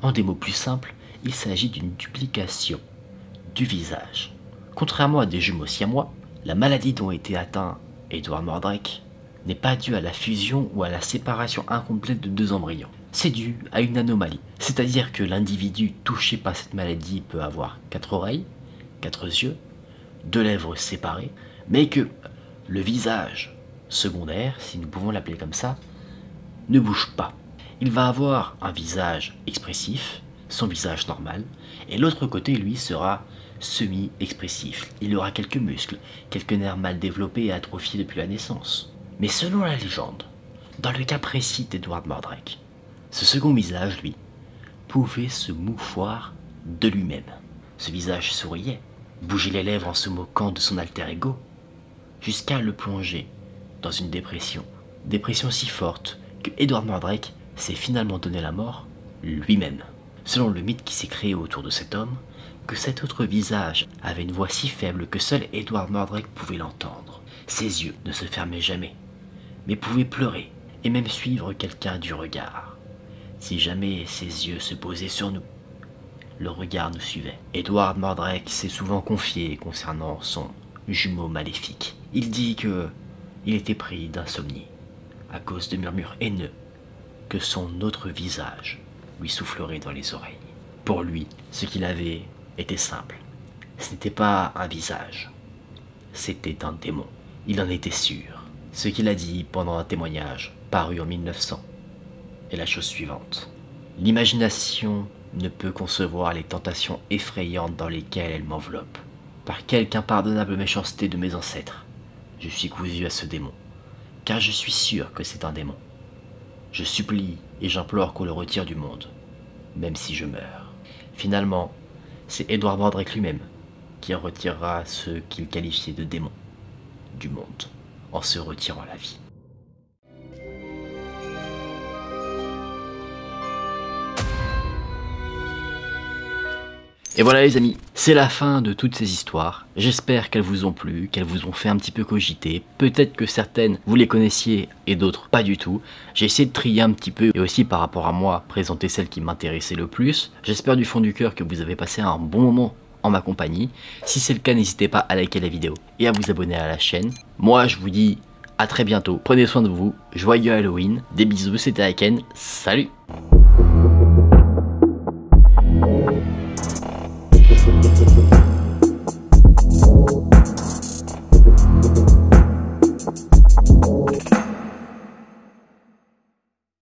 En des mots plus simples, il s'agit d'une duplication du visage. Contrairement à des jumeaux siamois, la maladie dont était atteint Edward Murdrake n'est pas due à la fusion ou à la séparation incomplète de deux embryons. C'est dû à une anomalie, c'est-à-dire que l'individu touché par cette maladie peut avoir 4 oreilles, 4 yeux, 2 lèvres séparées, mais que le visage secondaire, si nous pouvons l'appeler comme ça, ne bouge pas. Il va avoir un visage expressif, son visage normal, et l'autre côté, lui, sera semi-expressif. Il aura quelques muscles, quelques nerfs mal développés et atrophiés depuis la naissance. Mais selon la légende, dans le cas précis d'Edward Murdrake, ce second visage, lui, pouvait se mouvoir de lui-même. Ce visage souriait, bougeait les lèvres en se moquant de son alter ego, jusqu'à le plonger dans une dépression. Dépression si forte que Edward Murdrake s'est finalement donné la mort lui-même. Selon le mythe qui s'est créé autour de cet homme, que cet autre visage avait une voix si faible que seul Edward Murdrake pouvait l'entendre. Ses yeux ne se fermaient jamais, mais pouvaient pleurer et même suivre quelqu'un du regard. Si jamais ses yeux se posaient sur nous, le regard nous suivait. Edward Murdrake s'est souvent confié concernant son jumeau maléfique. Il dit que il était pris d'insomnie à cause de murmures haineux que son autre visage lui soufflerait dans les oreilles. Pour lui, ce qu'il avait était simple. Ce n'était pas un visage, c'était un démon. Il en était sûr. Ce qu'il a dit pendant un témoignage paru en 1900 est la chose suivante. L'imagination ne peut concevoir les tentations effrayantes dans lesquelles elle m'enveloppe. Par quelque impardonnable méchanceté de mes ancêtres, je suis cousu à ce démon, car je suis sûr que c'est un démon. Je supplie et j'implore qu'on le retire du monde, même si je meurs. Finalement, c'est Edward Murdrake lui-même qui en retirera ce qu'il qualifiait de démon du monde, en se retirant la vie. Et voilà les amis, c'est la fin de toutes ces histoires. J'espère qu'elles vous ont plu, qu'elles vous ont fait un petit peu cogiter. Peut-être que certaines vous les connaissiez et d'autres pas du tout. J'ai essayé de trier un petit peu et aussi par rapport à moi, présenter celles qui m'intéressaient le plus. J'espère du fond du cœur que vous avez passé un bon moment en ma compagnie. Si c'est le cas, n'hésitez pas à liker la vidéo et à vous abonner à la chaîne. Moi je vous dis à très bientôt, prenez soin de vous, joyeux Halloween, des bisous, c'était Aiken, salut!